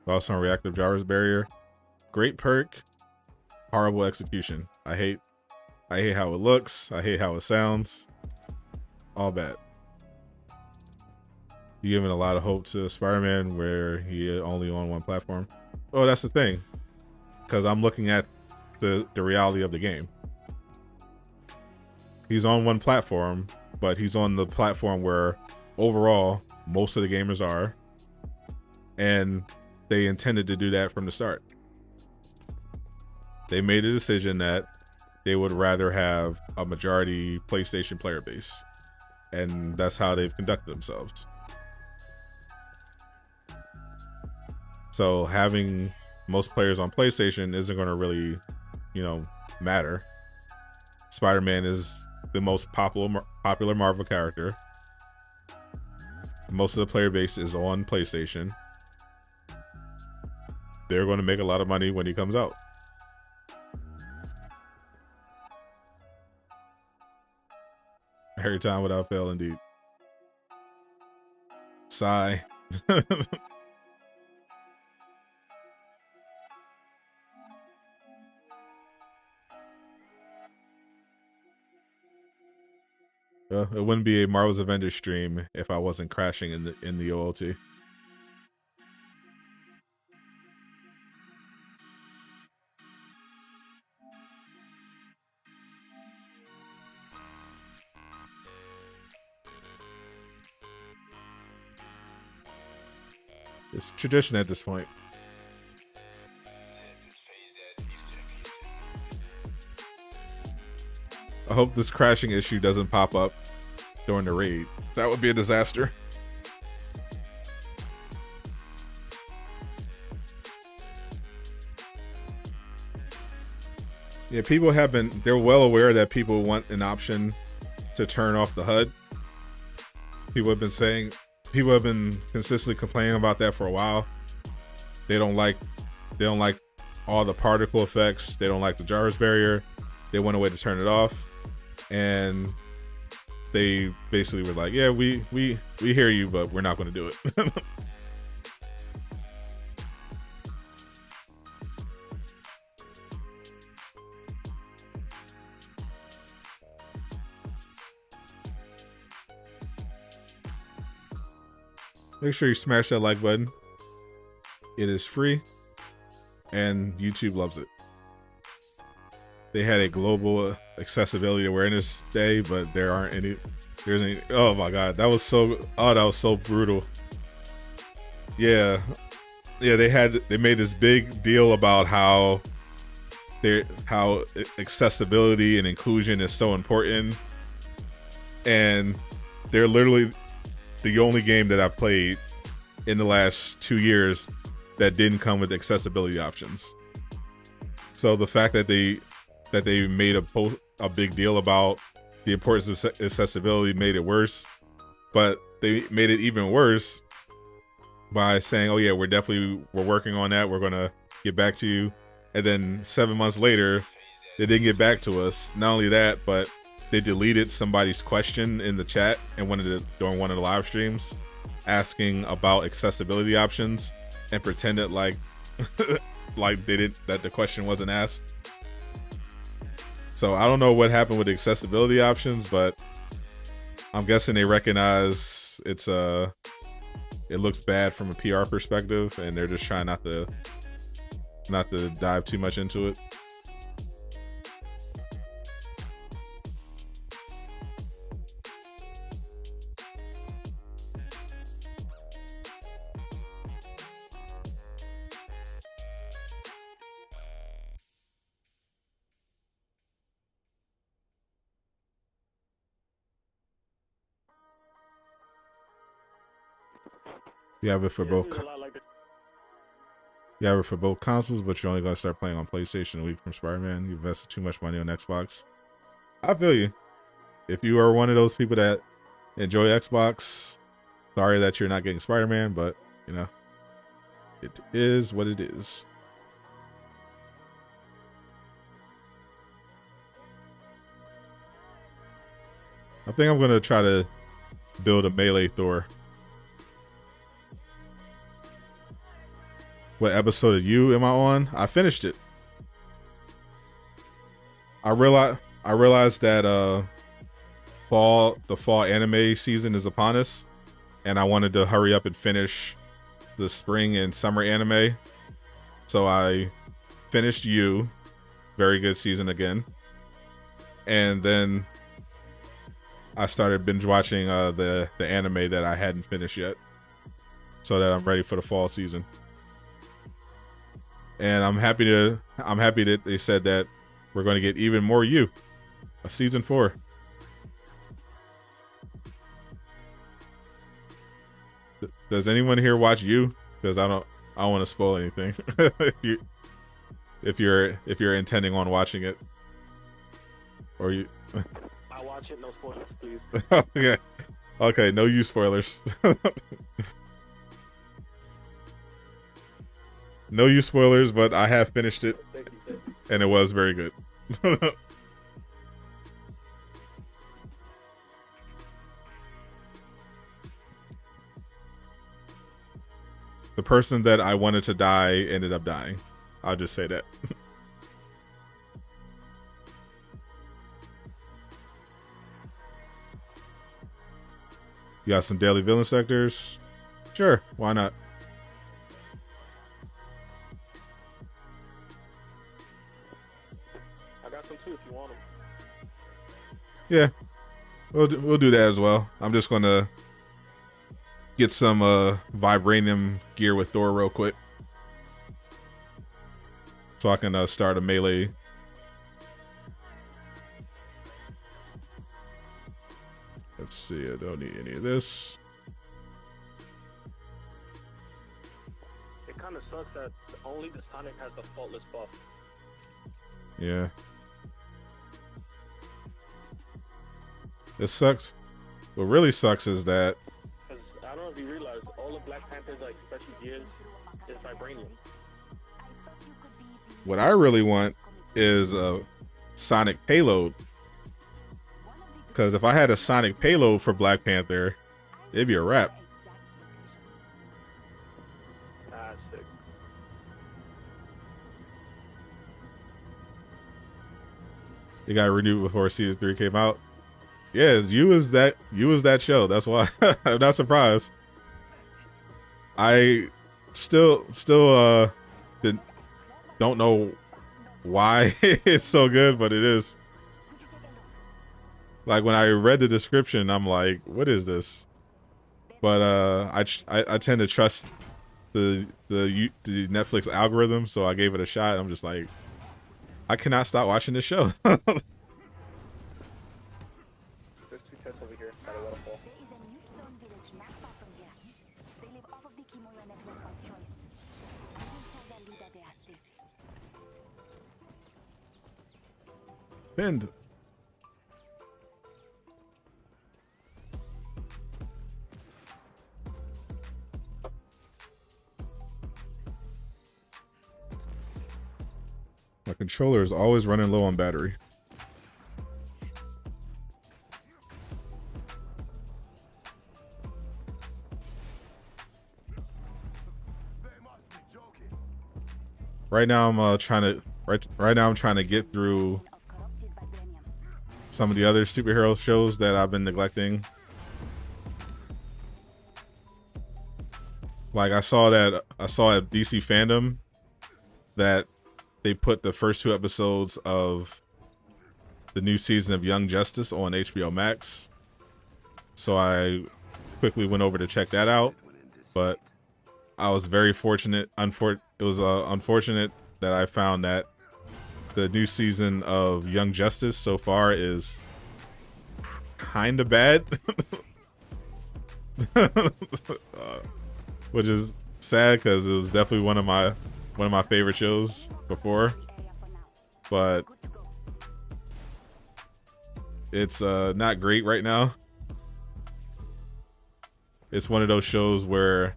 Lost on reactive drivers barrier. Great perk. Horrible execution. I hate how it looks. I hate how it sounds. All bad. You're giving a lot of hope to Spider-Man where he only on one platform. Oh, that's the thing. Because I'm looking at the reality of the game. He's on one platform, but he's on the platform where overall most of the gamers are. And they intended to do that from the start. They made a decision that they would rather have a majority PlayStation player base. And that's how they've conducted themselves. So having most players on PlayStation isn't going to really, matter. Spider-Man is the most popular Marvel character. Most of the player base is on PlayStation. They're going to make a lot of money when he comes out. Every time without fail, indeed. Sigh. It wouldn't be a Marvel's Avengers stream if I wasn't crashing in the OLT. It's tradition at this point. I hope this crashing issue doesn't pop up during the raid. That would be a disaster. Yeah, people have been, they're well aware that people want an option to turn off the HUD. People have been consistently complaining about that for a while. They don't like all the particle effects. They don't like the Jarvis barrier. They want a way to turn it off. And they basically were like, yeah, we hear you, but we're not going to do it. Make sure you smash that like button. It is free, and YouTube loves it. They had a global accessibility awareness day, but there's any. Oh my god, that was so brutal. Yeah, they made this big deal about how accessibility and inclusion is so important, and they're literally the only game that I've played in the last 2 years that didn't come with accessibility options. So the fact that they made a big deal about the importance of accessibility made it worse, but they made it even worse by saying, oh yeah, we're working on that, we're gonna get back to you. And then 7 months later, they didn't get back to us. Not only that, but they deleted somebody's question in the chat and during one of the live streams asking about accessibility options and pretended like that the question wasn't asked. So I don't know what happened with the accessibility options, but I'm guessing they recognize it looks bad from a PR perspective, and they're just trying not to dive too much into it. You have it for both. You have it for both consoles, but you're only gonna start playing on PlayStation a week from Spider-Man. You invested too much money on Xbox. I feel you. If you are one of those people that enjoy Xbox, sorry that you're not getting Spider-Man, but you know, it is what it is. I think I'm gonna try to build a melee Thor. What episode of You am I on? I finished it. I realized that the fall anime season is upon us, and I wanted to hurry up and finish the spring and summer anime. So I finished You, very good season again. And then I started binge watching the anime that I hadn't finished yet, so that I'm ready for the fall season. And I'm happy that they said that we're going to get even more You, a season 4. Does anyone here watch You? Because I don't want to spoil anything. if you're intending on watching it, or you. I watch it. No spoilers, please. Okay. No You spoilers. No You spoilers, but I have finished it, and it was very good. The person that I wanted to die ended up dying. I'll just say that. You got some daily villain sectors? Sure, why not? I got some too if you want them. Yeah, we'll do that as well. I'm just gonna get some vibranium gear with Thor real quick, so I can start a melee. Let's see. I don't need any of this. It kind of sucks that only the Sonic has the faultless buff. Yeah. It sucks. What really sucks is that, Because I don't know if you realize, all the Black Panthers, like special gears, is vibranium. what I really want is a Sonic payload. Because if I had a Sonic payload for Black Panther, it'd be a wrap. That's sick. It got renewed before season 3 came out. Yeah, you was that show. That's why I'm not surprised. I still don't know why it's so good, but it is. Like when I read the description, I'm like, what is this? But I tend to trust the Netflix algorithm, so I gave it a shot. I'm just like, I cannot stop watching this show. There's 2 chests over here by the waterfall. There is a new zone village not far from here. They live off of the Kimoya network of choice. I will tell their leader they are safe. Pinned. My controller is always running low on battery. Right now I'm trying to get through some of the other superhero shows that I've been neglecting. Like I saw at DC Fandom that they put the first 2 episodes of the new season of Young Justice on HBO Max. So I quickly went over to check that out, but I was very fortunate. It was unfortunate that I found that the new season of Young Justice so far is kind of bad, which is sad because it was definitely one of my favorite shows before, but it's not great right now. It's one of those shows where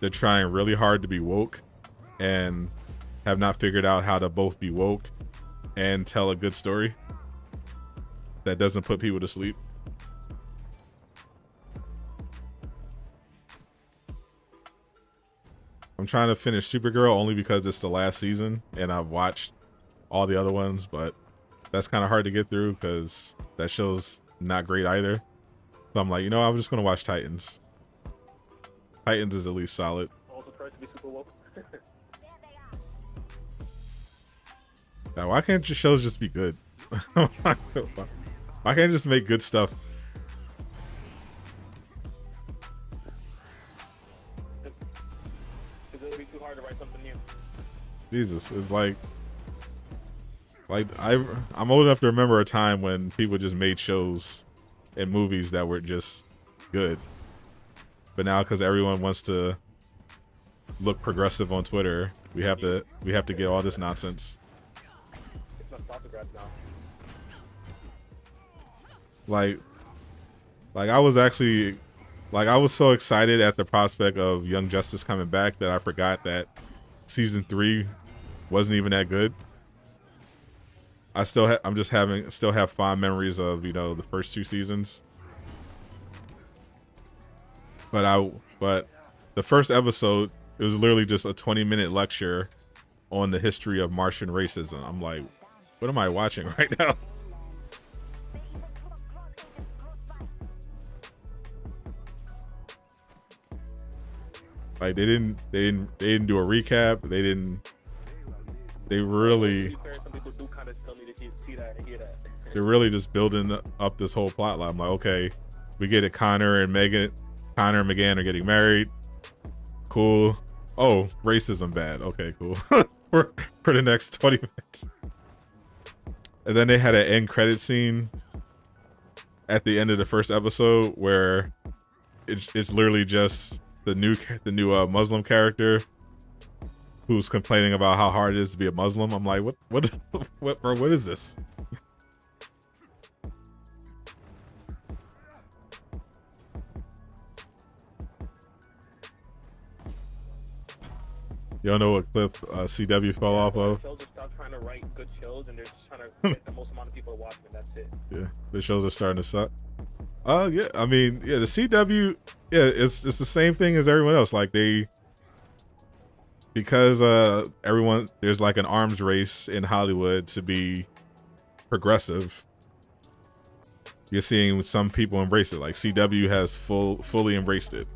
they're trying really hard to be woke and have not figured out how to both be woke and tell a good story that doesn't put people to sleep. I'm trying to finish Supergirl only because it's the last season and I've watched all the other ones, but that's kind of hard to get through because that show's not great either. So I'm like, I'm just going to watch Titans. Titans is at least solid. Also tries to be super woke. Now, why can't your shows just be good? Why can't you just make good stuff? Because it'll be too hard to write something new. Jesus, it's like I'm old enough to remember a time when people just made shows and movies that were just good. But now, because everyone wants to look progressive on Twitter, we have to get all this nonsense. It's not photographed now. Like I was so excited at the prospect of Young Justice coming back that I forgot that season 3 wasn't even that good. I still have fond memories of the first 2 seasons. But the first episode, it was literally just a 20-minute lecture on the history of Martian racism. I'm like, what am I watching right now? Like they didn't do a recap. They really Some people do kind of still need to see that and hear that. they're really just building up this whole plot line. I'm like, okay, we get it. Connor and McGann are getting married. Cool. Oh, racism bad. Okay, cool. for the next 20 minutes. And then they had an end credit scene at the end of the first episode where it's literally just the new Muslim character who's complaining about how hard it is to be a Muslim. I'm like, what bro, what is this? You don't know what clip CW fell off of? Shows are start trying to write good shows, and they're just trying to get the most amount of people watching, and that's it. Yeah, the shows are starting to suck. Yeah, I mean, yeah, the CW, yeah, it's the same thing as everyone else. Like because everyone, there's like an arms race in Hollywood to be progressive. You're seeing some people embrace it. Like CW has fully embraced it.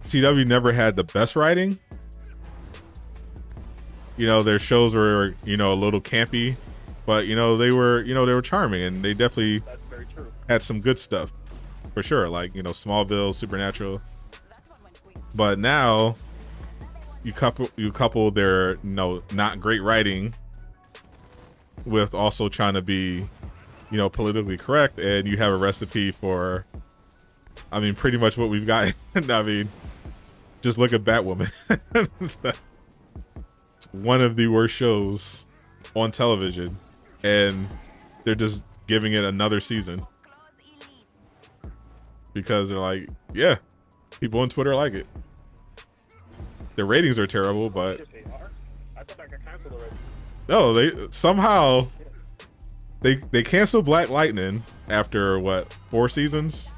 CW never had the best writing. You know, their shows were, you know, a little campy, but you know, they were charming, and they definitely had some good stuff for sure. Like, you know, Smallville, Supernatural. But now you couple their, you know, not great writing with also trying to be, you know, politically correct, and you have a recipe for, I mean, pretty much what we've got. I mean, just look at Batwoman. It's one of the worst shows on television, and they're just giving it another season because they're like, yeah, people on Twitter like it. The ratings are terrible, but no, they somehow they canceled Black Lightning after what, 4 seasons,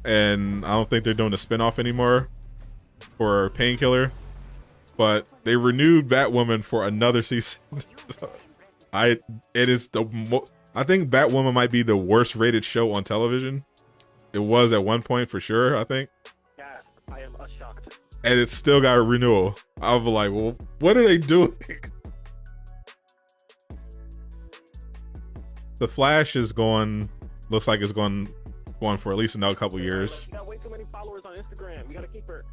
and I don't think they're doing a spinoff anymore for Painkiller, but they renewed Batwoman for another season. I think Batwoman might be the worst rated show on television. It was at one point for sure, I think. Yeah, I am shocked. And it still got a renewal. I was like, well, what are they doing? The Flash is going, looks like it's going for at least another couple years. You got way too many followers on Instagram. We gotta keep her.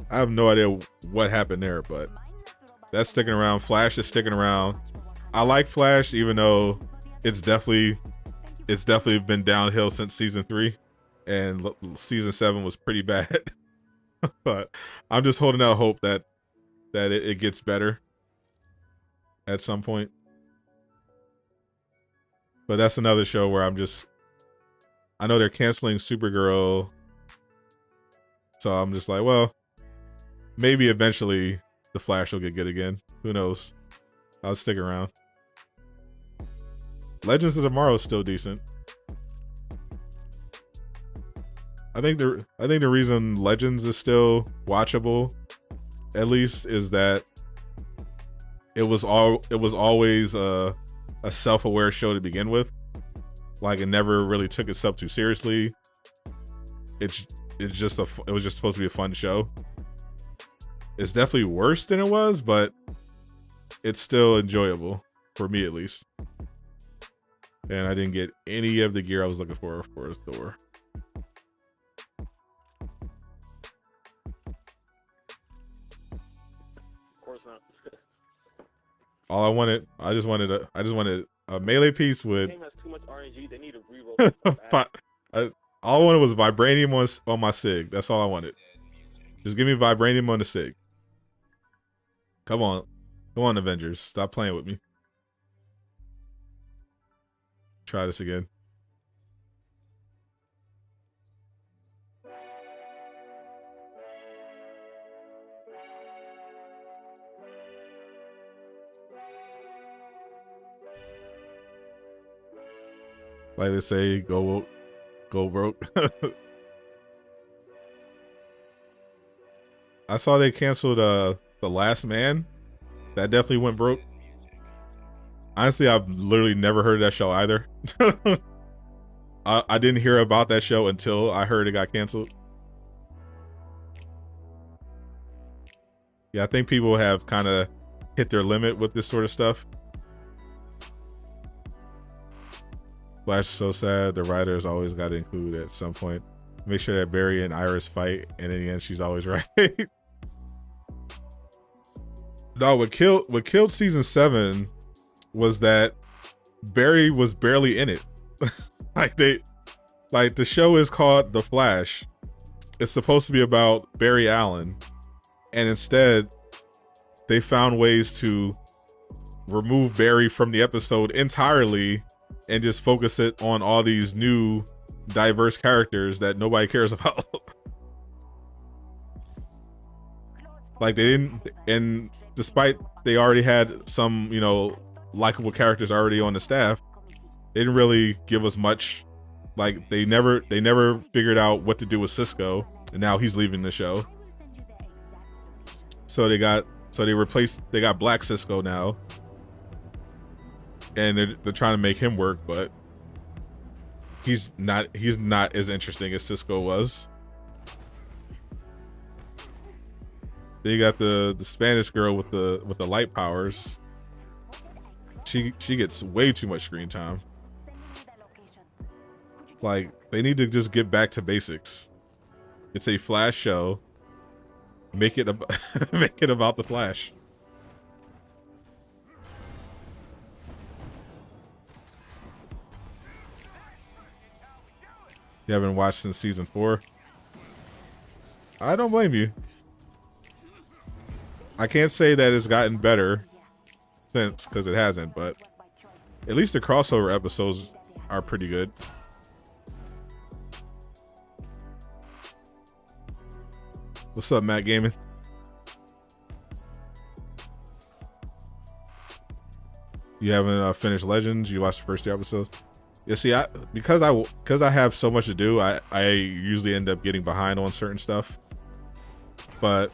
I have no idea what happened there, but that's sticking around. Flash is sticking around. I like Flash, even though it's definitely been downhill since season 3, and season 7 was pretty bad. But I'm just holding out hope that it gets better at some point. But that's another show where I know they're canceling Supergirl, so I'm just like, well, maybe eventually the Flash will get good again. Who knows? I'll stick around. Legends of Tomorrow is still decent. I think the reason Legends is still watchable, at least, is that it was always a self-aware show to begin with. Like, it never really took itself too seriously. It was just supposed to be a fun show. It's definitely worse than it was, but it's still enjoyable for me, at least. And I didn't get any of the gear I was looking for Thor. Of course not. I just wanted a melee piece with. The game has too much RNG. They need to reroll. All I wanted was vibranium on my Sig. That's all I wanted. Just give me vibranium on the Sig. Come on, Avengers, stop playing with me. Try this again. Like they say, go broke. I saw they canceled The Last Man. That definitely went broke. Honestly, I've literally never heard of that show either. I didn't hear about that show until I heard it got canceled. Yeah, I think people have kind of hit their limit with this sort of stuff. Flash is so sad. The writers always got to include at some point. Make sure that Barry and Iris fight, and in the end, she's always right. No, what killed season 7 was that Barry was barely in it. like the show is called The Flash. It's supposed to be about Barry Allen, and instead, they found ways to remove Barry from the episode entirely and just focus it on all these new diverse characters that nobody cares about. Like they didn't, and despite they already had some, you know, likable characters already on the staff, they didn't really give us much. Like they never figured out what to do with Cisco, and now he's leaving the show. So they got Black Cisco now. And they're trying to make him work, but he's not as interesting as Cisco was. Then you got the Spanish girl with the light powers. She gets way too much screen time. Like they need to just get back to basics. It's a Flash show. Make it make it about the Flash. You haven't watched since season 4? I don't blame you. I can't say that it's gotten better since, because it hasn't, but at least the crossover episodes are pretty good. What's up, Matt Gaming? You haven't finished Legends? You watched the first 2 episodes? Yeah, see, because I have so much to do, I usually end up getting behind on certain stuff. But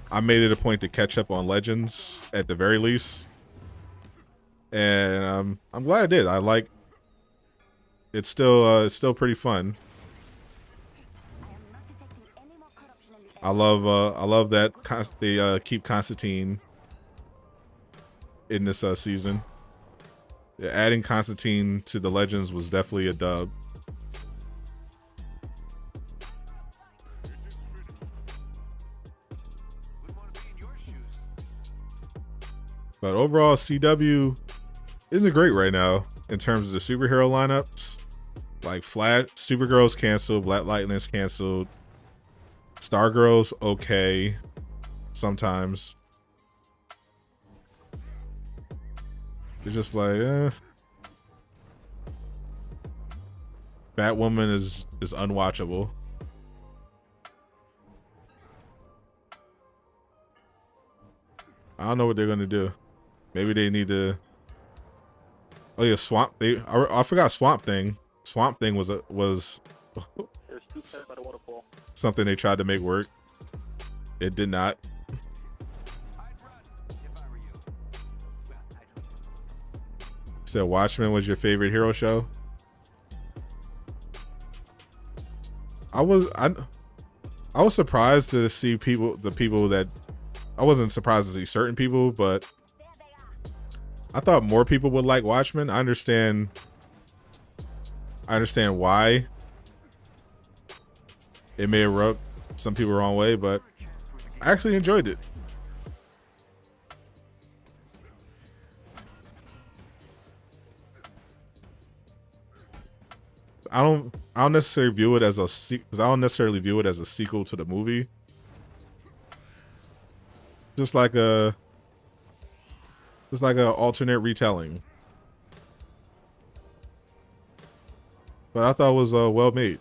I made it a point to catch up on Legends at the very least, and I'm glad I did. I like it's still pretty fun. I love that they keep Constantine in this season. Yeah, adding Constantine to the Legends was definitely a dub. But overall, CW isn't great right now in terms of the superhero lineups. Like Supergirl's canceled, Black Lightning's canceled, Stargirl's okay sometimes. It's just like, Batwoman is unwatchable. I don't know what they're gonna do. Maybe they need to. Oh yeah, I forgot Swamp Thing. Swamp Thing was something they tried to make work. It did not. So Watchmen was your favorite hero show? I was surprised to see the people that I wasn't surprised to see certain people, but I thought more people would like Watchmen. I understand why it may have rubbed some people the wrong way, but I actually enjoyed it. I don't necessarily view it as a sequel to the movie. Just like a alternate retelling. But I thought it was well made.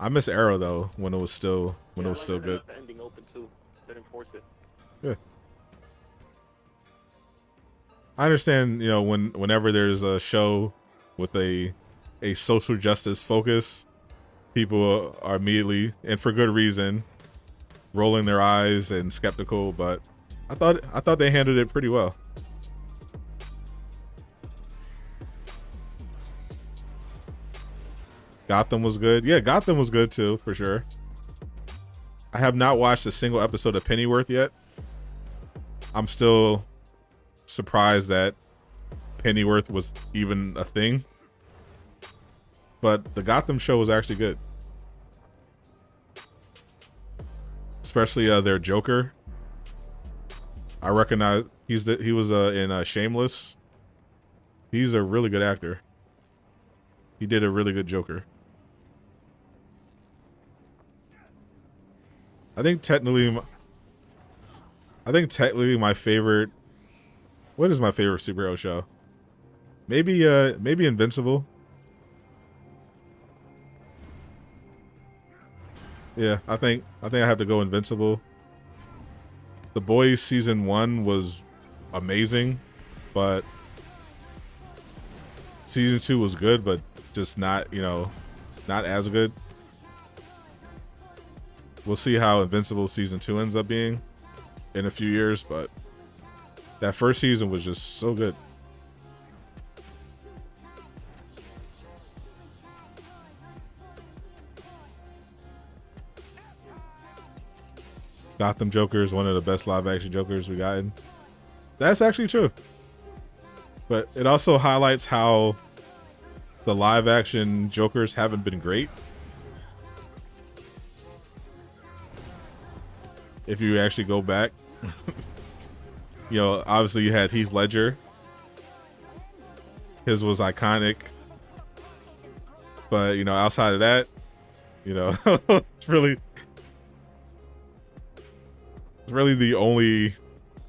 I miss Arrow though when it was still good. Ending open too. They didn't force it. Yeah. I understand, you know, whenever there's a show with a social justice focus, people are immediately, and for good reason, rolling their eyes and skeptical, but I thought they handled it pretty well. Gotham was good. Yeah, Gotham was good too, for sure. I have not watched a single episode of Pennyworth yet. I'm still surprised that Pennyworth was even a thing. But the Gotham show was actually good. Especially their Joker. I recognize he was in Shameless. He's a really good actor. He did a really good Joker. I think technically my favorite. What is my favorite superhero show? Maybe Invincible. Yeah, I think I have to go Invincible. The Boys season 1 was amazing, but season 2 was good, but just not, not as good. We'll see how Invincible season 2 ends up being in a few years, but that first season was just so good. Gotham Joker is one of the best live action Jokers we gotten. That's actually true. But it also highlights how the live action Jokers haven't been great. If you actually go back, obviously you had Heath Ledger. His was iconic. But, outside of that, it's really the only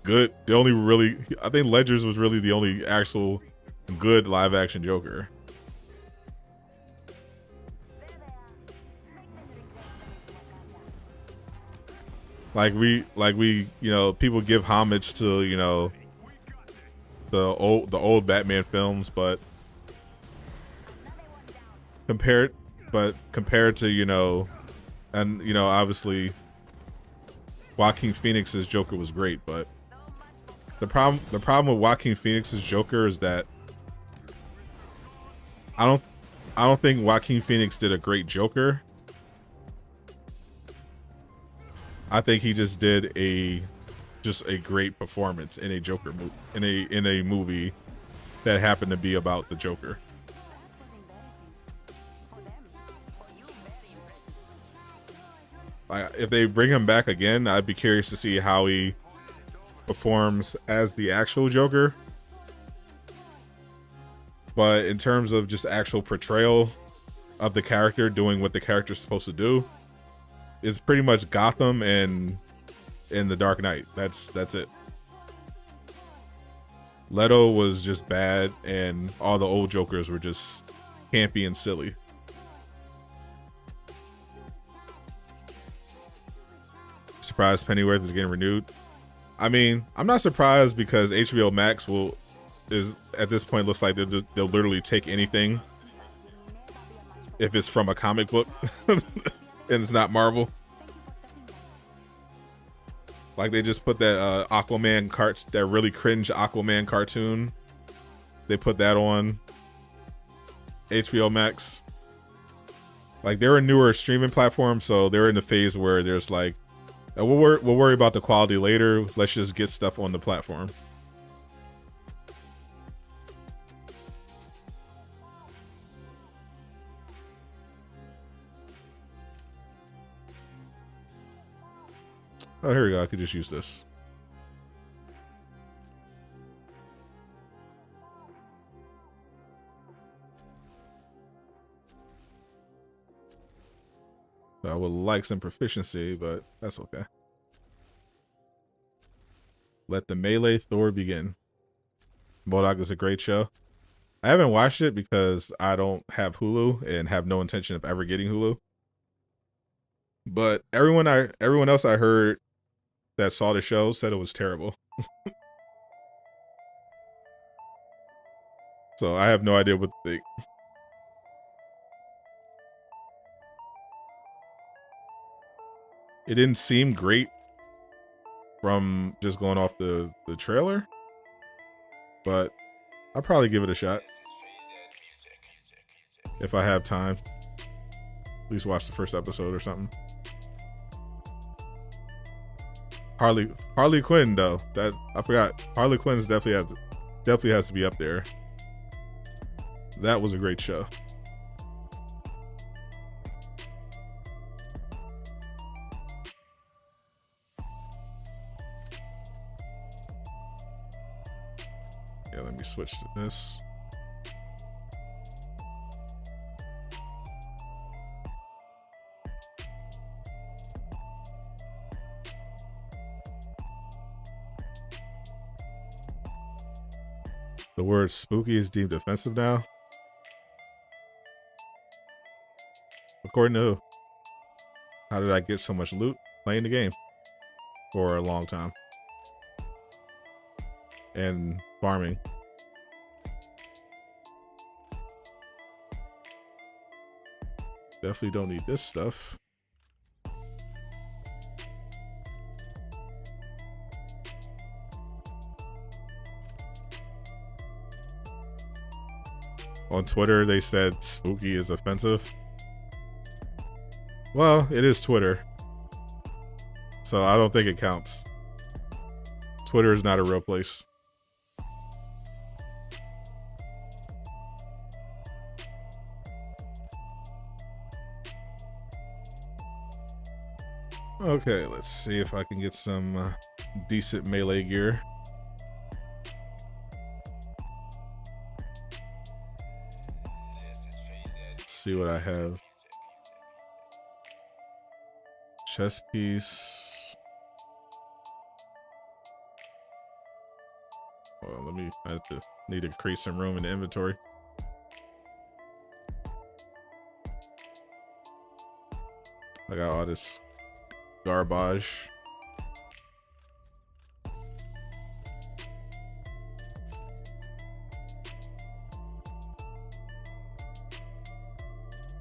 good, I think Ledger's was really the only actual good live action Joker. Like we, people give homage to, the old Batman films, but compared to, and obviously Joaquin Phoenix's Joker was great, but the problem with Joaquin Phoenix's Joker is that I don't think Joaquin Phoenix did a great Joker. I think he just did a great performance in a Joker movie, in a movie that happened to be about the Joker. If they bring him back again, I'd be curious to see how he performs as the actual Joker. But in terms of just actual portrayal of the character, doing what the character's supposed to do, it's pretty much Gotham and in The Dark Knight. That's it. Leto was just bad, and all the old Jokers were just campy and silly. Surprised Pennyworth is getting renewed. I mean, I'm not surprised because HBO Max is at this point looks like they'll literally take anything if it's from a comic book and it's not Marvel. Like they just put that that really cringe Aquaman cartoon. They put that on HBO Max. Like they're a newer streaming platform, so they're in the phase where there's like, we'll worry about the quality later. Let's just get stuff on the platform. Oh, here we go. I could just use this. I would like some proficiency, but that's okay. Let the Melee Thor begin. MODOK is a great show. I haven't watched it because I don't have Hulu and have no intention of ever getting Hulu. But everyone else I heard that saw the show said it was terrible. So I have no idea what to think. It didn't seem great. from just going off the trailer, but I'll probably give it a shot if I have time. At least watch the first episode or something. Harley Quinn though, that I forgot. Harley Quinn's definitely has to be up there. That was a great show. Yeah, let me switch to this. The word spooky is deemed offensive now. According to who? How did I get so much loot? Playing the game for a long time. And farming. Definitely don't need this stuff. On Twitter, they said spooky is offensive. Well, it is Twitter, so I don't think it counts. Twitter is not a real place. Okay, let's see if I can get some decent melee gear. Let's see what I have. Chest piece. Hold on, I need to create some room in the inventory. I got all this garbage.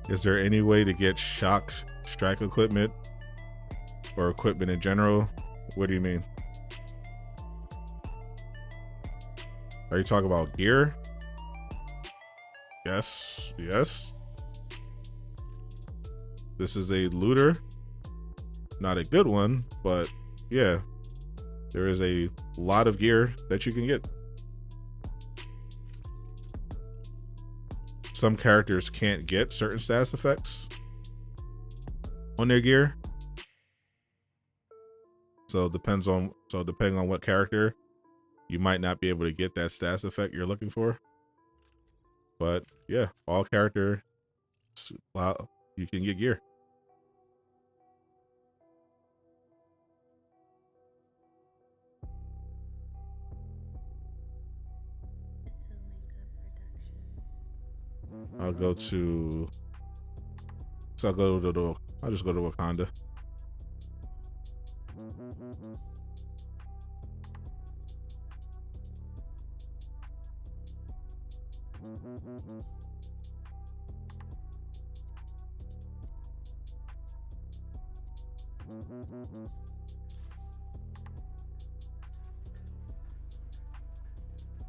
Is there any way to get shock strike equipment or equipment in general? What do you mean? Are you talking about gear? Yes, yes. This is a looter. Not a good one, but yeah. There is a lot of gear that you can get. Some characters can't get certain status effects on their gear. So depending on what character, you might not be able to get that status effect you're looking for. But yeah, all character, you can get gear. I'll go to. So I'll just go to Wakanda.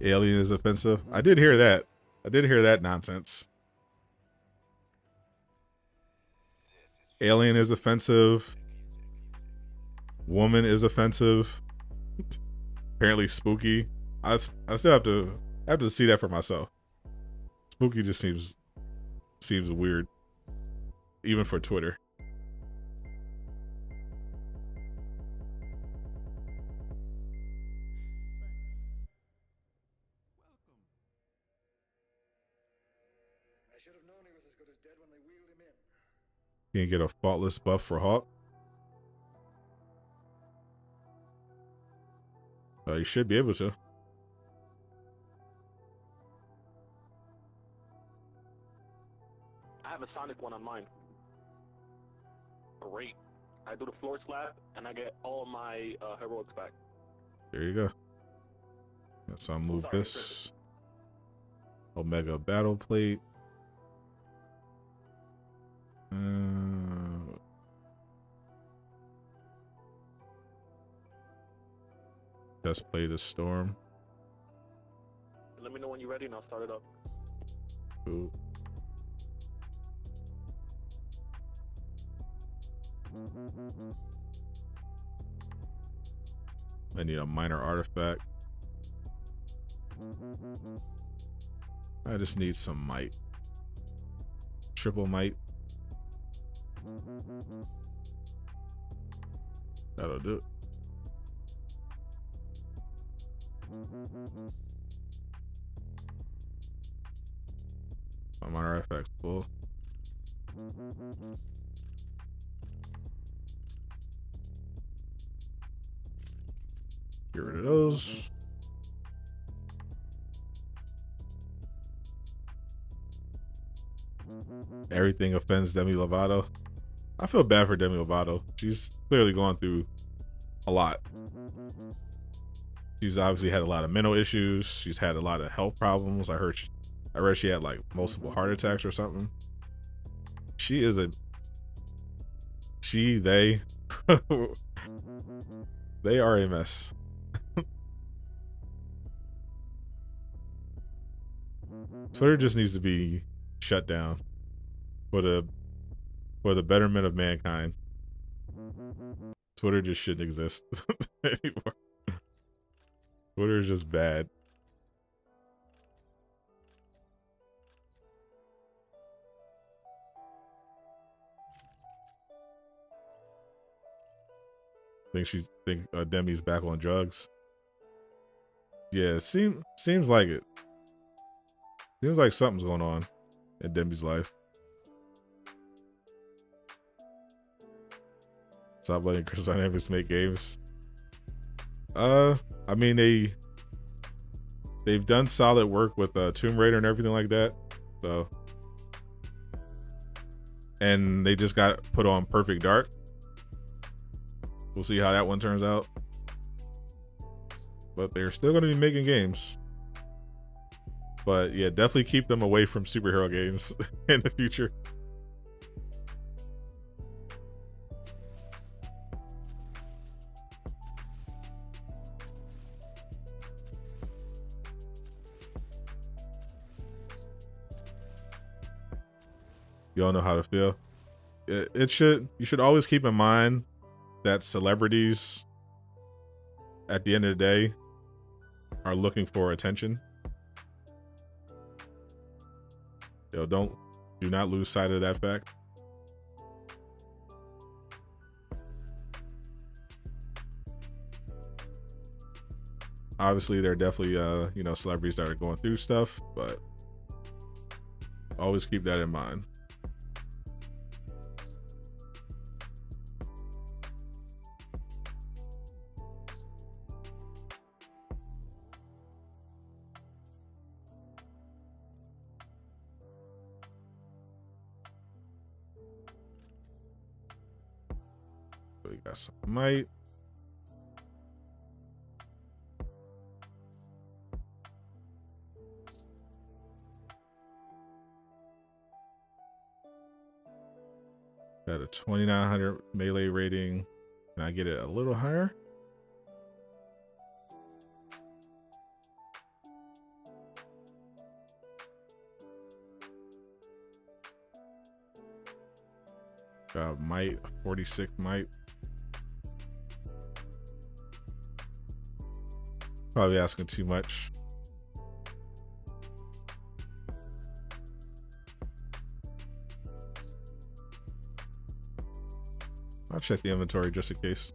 Alien is offensive. I did hear that. I did hear that nonsense. Alien is offensive. Woman is offensive. Apparently spooky. I still have to see that for myself. Spooky just seems weird, even for Twitter. You can get a faultless buff for Hawk. You should be able to. I have a Sonic one on mine. Great. I do the floor slap, and I get all my heroics back. There you go. So I'll move this. Omega battle plate. Best play this storm. Let me know when you're ready and I'll start it up. Cool. I need a minor artifact. I just need some might. Triple might. That'll do it. My minor artifact's full. Get rid of those. Everything offends Demi Lovato. I feel bad for Demi Lovato. She's clearly going through a lot. She's obviously had a lot of mental issues. She's had a lot of health problems. I read she had like multiple heart attacks or something. They they are a mess. Twitter just needs to be shut down for the betterment of mankind. Twitter just shouldn't exist anymore. Twitter is just bad. Think Demi's back on drugs. Yeah, seems like it. Seems like something's going on in Demi's life. Stop letting Crystal Dynamics make games. I mean they've done solid work with Tomb Raider and everything like that. So, and they just got put on Perfect Dark. We'll see how that one turns out. But they're still going to be making games. But yeah, definitely keep them away from superhero games in the future. You all know how to feel. You should always keep in mind that celebrities at the end of the day are looking for attention. Do not lose sight of that fact. Obviously, there are definitely celebrities that are going through stuff, but always keep that in mind. We got some might. Got a 2900 melee rating. Can I get it a little higher? Got might, 46 might. Probably asking too much. I'll check the inventory just in case.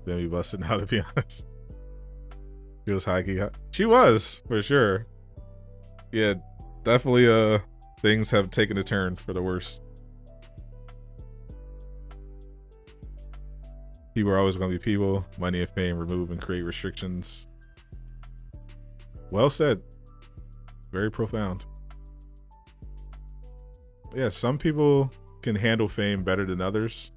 Demi busted now, to be honest. She was high key. She was, for sure. Yeah, definitely things have taken a turn for the worse. People are always going to be people. Money and fame remove and create restrictions. Well said. Very profound. Yeah, some people can handle fame better than others.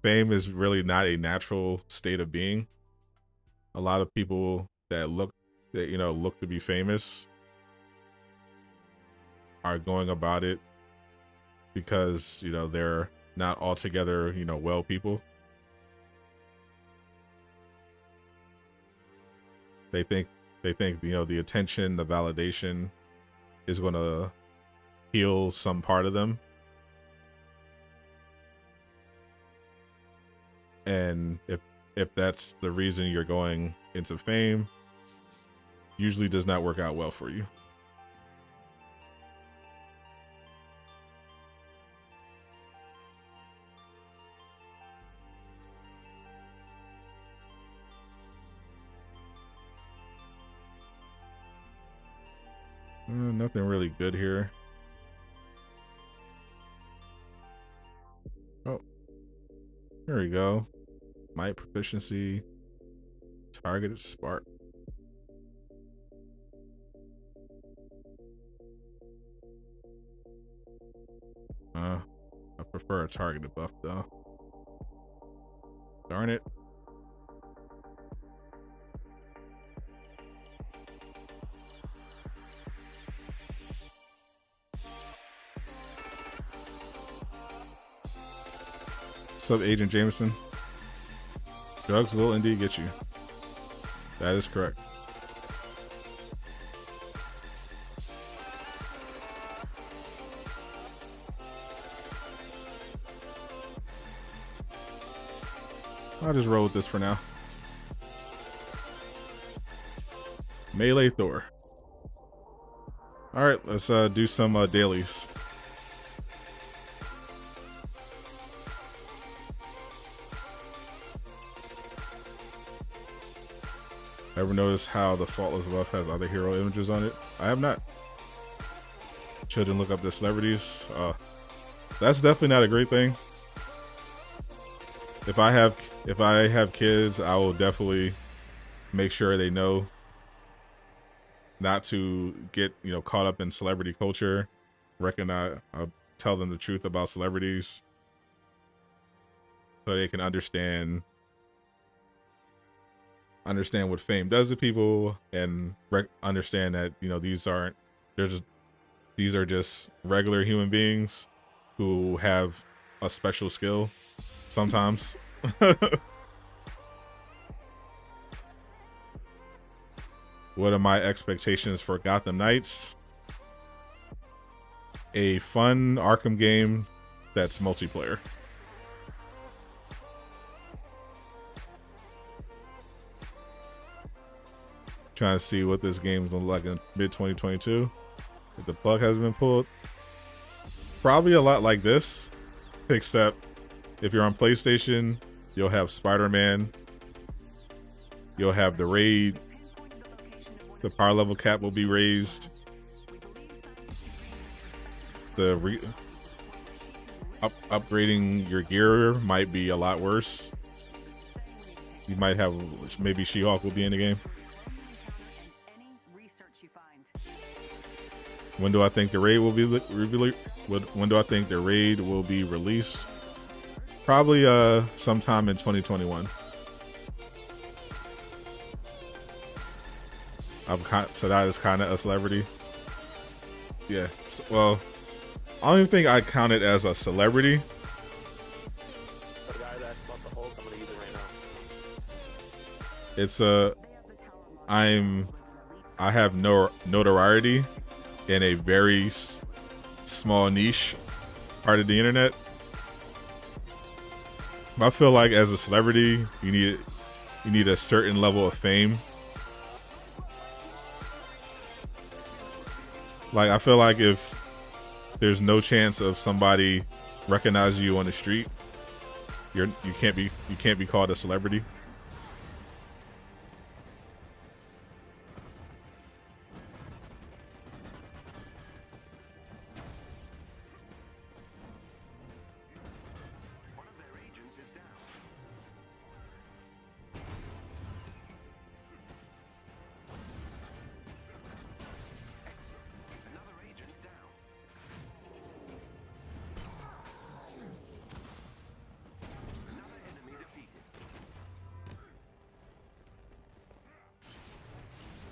Fame is really not a natural state of being. A lot of people that look to be famous are going about it because, you know, they're not altogether, you know, well people. They think, you know, the attention, the validation is going to heal some part of them. And if that's the reason you're going into fame, usually does not work out well for you. Nothing really good here. Oh, here we go. Might proficiency, targeted spark. I prefer a targeted buff though. Darn it. What's up, Agent Jameson? Drugs will indeed get you. That is correct. I'll just roll with this for now. Melee Thor. Alright, let's do some dailies. Ever notice how the Faultless buff has other hero images on it? I have not. Children look up their celebrities. That's definitely not a great thing. If I have kids, I will definitely make sure they know not to get, you know, caught up in celebrity culture. I'll tell them the truth about celebrities so they can understand what fame does to people, and understand that, you know, these are just regular human beings who have a special skill sometimes. What are my expectations for Gotham Knights? A fun Arkham game that's multiplayer. Trying to see what this game's gonna look like in mid-2022. If the plug has been pulled. Probably a lot like this, except if you're on PlayStation, you'll have Spider-Man. You'll have the raid. The power level cap will be raised. Upgrading your gear might be a lot worse. You might have, maybe She-Hulk will be in the game. When do I think the raid will be when do I think the raid will be released? Probably sometime in 2021. So that is kind of a celebrity. Yeah. Well, I don't even think I count it as a celebrity. The guy that's about the Hulk, I'm gonna use it right now. It's I have no notoriety in a very small niche part of the internet. I feel like as a celebrity, you need a certain level of fame. Like, I feel like if there's no chance of somebody recognizing you on the street, you can't be called a celebrity.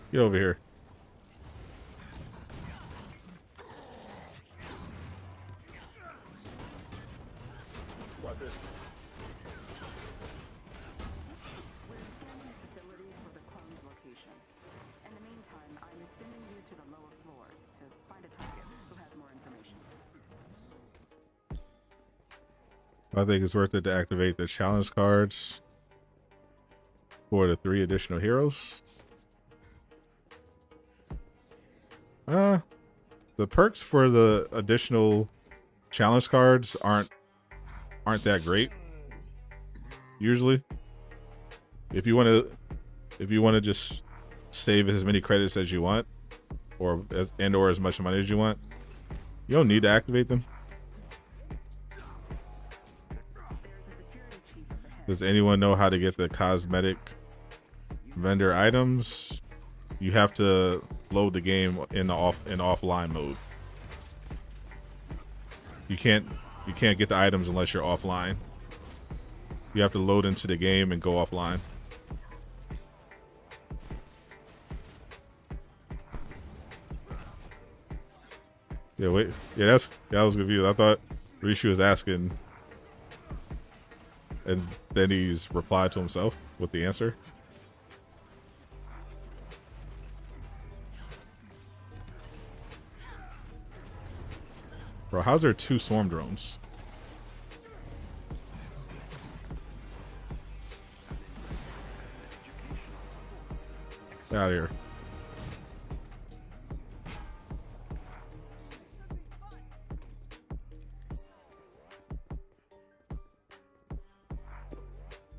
Get over here. Watch this. We're scanning the facility for the clone's location. In the meantime, I'm sending you to the lower floors to find a target who has more information. I think it's worth it to activate the challenge cards for the 3 additional heroes. The perks for the additional challenge cards aren't that great. Usually, if you want to just save as many credits as you want, or as much money as you want, you don't need to activate them. Does anyone know how to get the cosmetic vendor items? You have to load the game in offline mode. You can't get the items unless you're offline. You have to load into the game and go offline. Yeah, wait. Yeah, I was confused. I thought Rishi was asking, and then he's replied to himself with the answer. Bro, how's there 2 swarm drones? Get out of here.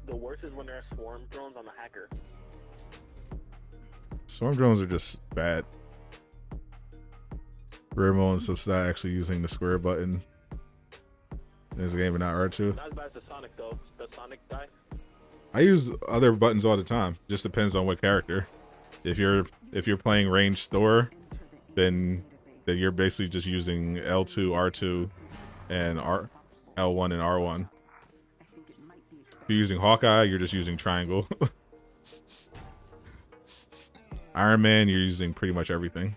The worst is when there are swarm drones on the hacker. Swarm drones are just bad. Rare moments of not actually using the square button in this game and not R2. Not as bad as the Sonic though. The Sonic guy. I use other buttons all the time. Just depends on what character. If you're playing ranged Thor, then you're basically just using L2, R2, and L1 and R1. If you're using Hawkeye, you're just using triangle. Iron Man, you're using pretty much everything.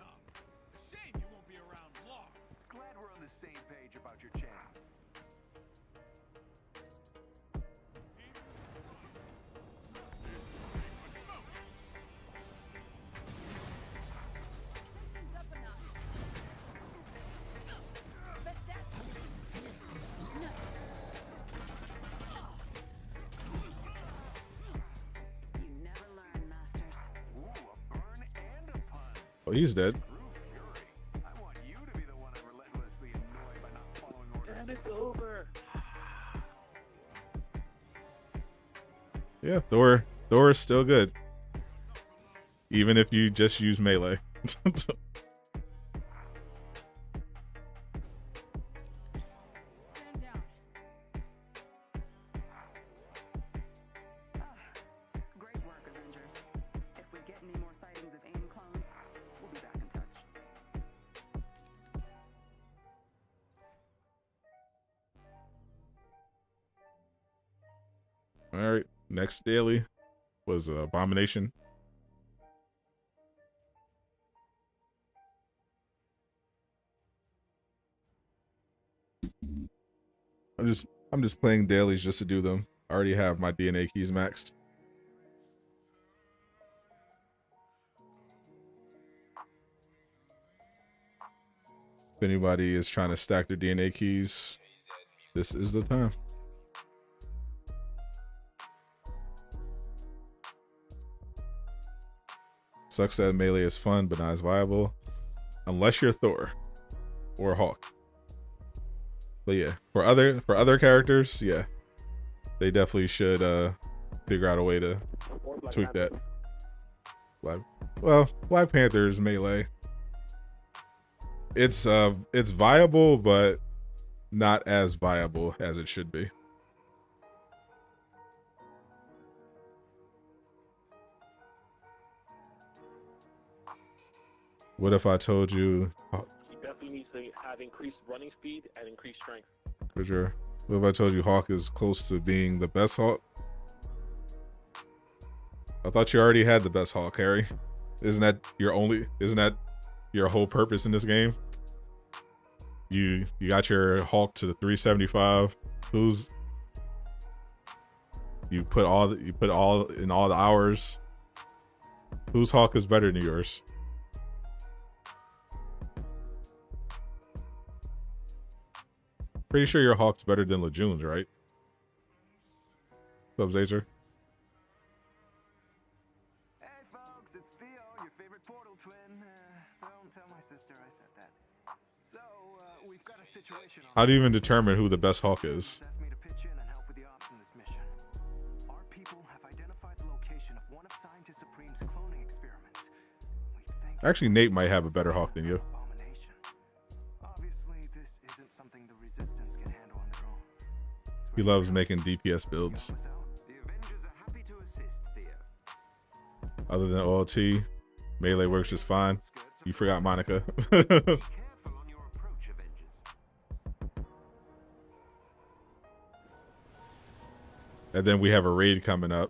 Oh, he's dead. And it's over. Yeah, Thor is still good. Even if you just use melee. Great work, Avengers. If we get any more sightings of AIM clones, we'll be back in touch. All right, next daily was Abomination. I'm just playing dailies just to do them. I already have my DNA keys maxed. If anybody is trying to stack their DNA keys, this is the time. Sucks that melee is fun, but not as viable. Unless you're Thor or Hulk. But yeah, for other characters, yeah, they definitely should figure out a way to tweak that. Black Panther's melee. It's viable, but not as viable as it should be. What if I told you? He definitely needs to have increased running speed and increased strength. For sure. What if I told you Hawk is close to being the best Hawk? I thought you already had the best Hawk, Harry. Isn't that your whole purpose in this game? You got your Hawk to the 375. Who's You put all in all the hours. Whose Hawk is better than yours? Pretty sure your Hawk's better than Lejeune's, right? What's up, Zazer? Hey folks, it's Theo, your favorite portal twin. Don't tell my sister I said that. So, we've got a situation. How do you even determine who the best Hawk is? Asked me to pitch in and help with the ops in this mission. Our people have identified the location of one of Scientist Supreme's cloning experiments. We think Actually, Nate might have a better Hawk than you. abomination. Obviously, this isn't something the Resistance can handle on their own. He loves making DPS builds. The Avengers are happy to assist, Theo. Other than OLT, melee works just fine. You forgot Monica. Be careful on your approach, Avengers. And then we have a raid coming up,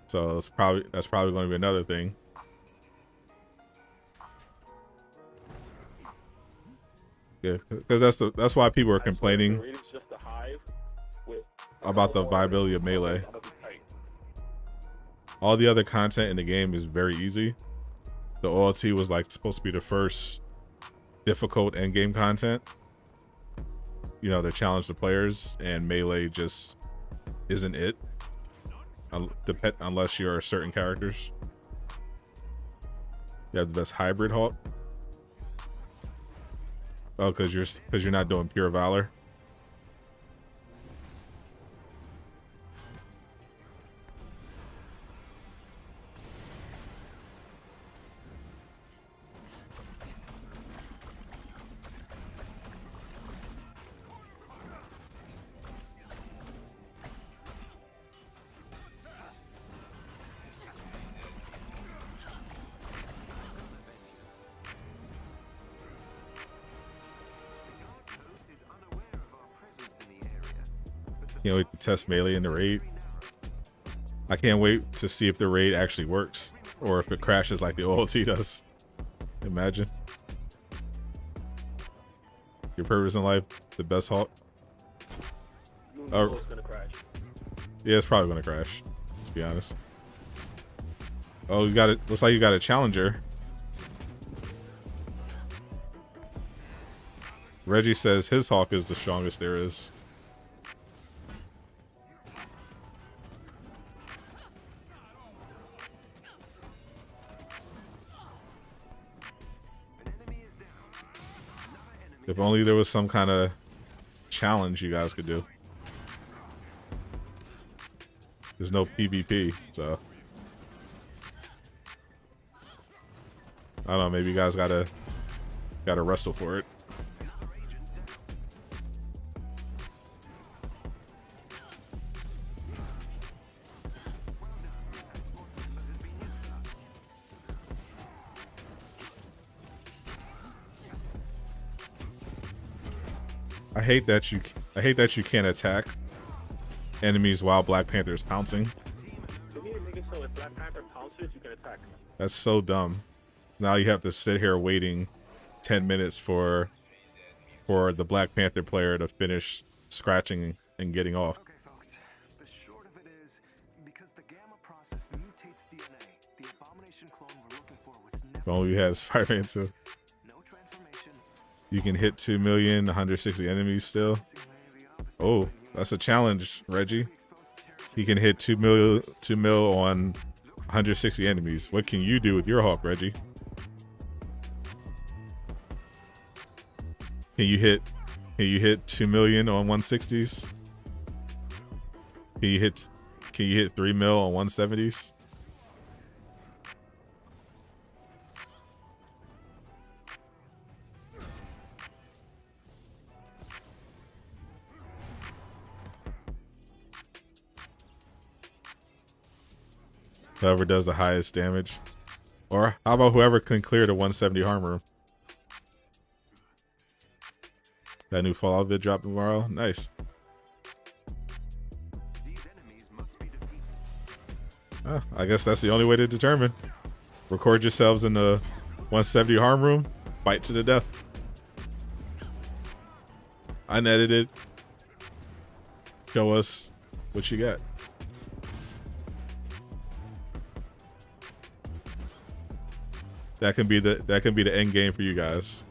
so that's probably going to be another thing. Yeah, because that's why people are complaining about the viability of melee. All the other content in the game is very easy. The OLT was like supposed to be the first difficult end game content. You know, to challenge the players, and melee just isn't it. Unless you're certain characters. You have the best hybrid Hawk. Oh, because you're not doing pure valor. Can't wait to test melee in the raid. I can't wait to see if the raid actually works or if it crashes like the OLT does. Imagine. Your purpose in life, the best Hawk. Oh, yeah, it's probably gonna crash. Let's be honest. Oh, you got it. Looks like you got a challenger. Reggie says his Hawk is the strongest there is. If only there was some kind of challenge you guys could do. There's no PvP, so I don't know. Maybe you guys gotta wrestle for it. I hate that you can't attack enemies while Black Panther is pouncing. That's so dumb. Now you have to sit here waiting 10 minutes for the Black Panther player to finish scratching and getting off. Okay, folks. The short of it is, because the gamma process mutates DNA, the abomination clone we're looking for was never. If only you had Spider-Man 2. No transformation. You can hit 2 million, 160 enemies still. Oh, that's a challenge, Reggie. He can hit 2 mil on 160 enemies. What can you do with your Hawk, Reggie? Can you hit 2 million on 160s? Can you hit 3 mil on 170s? Whoever does the highest damage. Or how about whoever can clear the 170 harm room? That new Fallout vid dropped tomorrow. Nice. I guess that's the only way to determine. Record yourselves in the 170 harm room. Fight to the death. Unedited. Show us what you got. That can be the end game for you guys.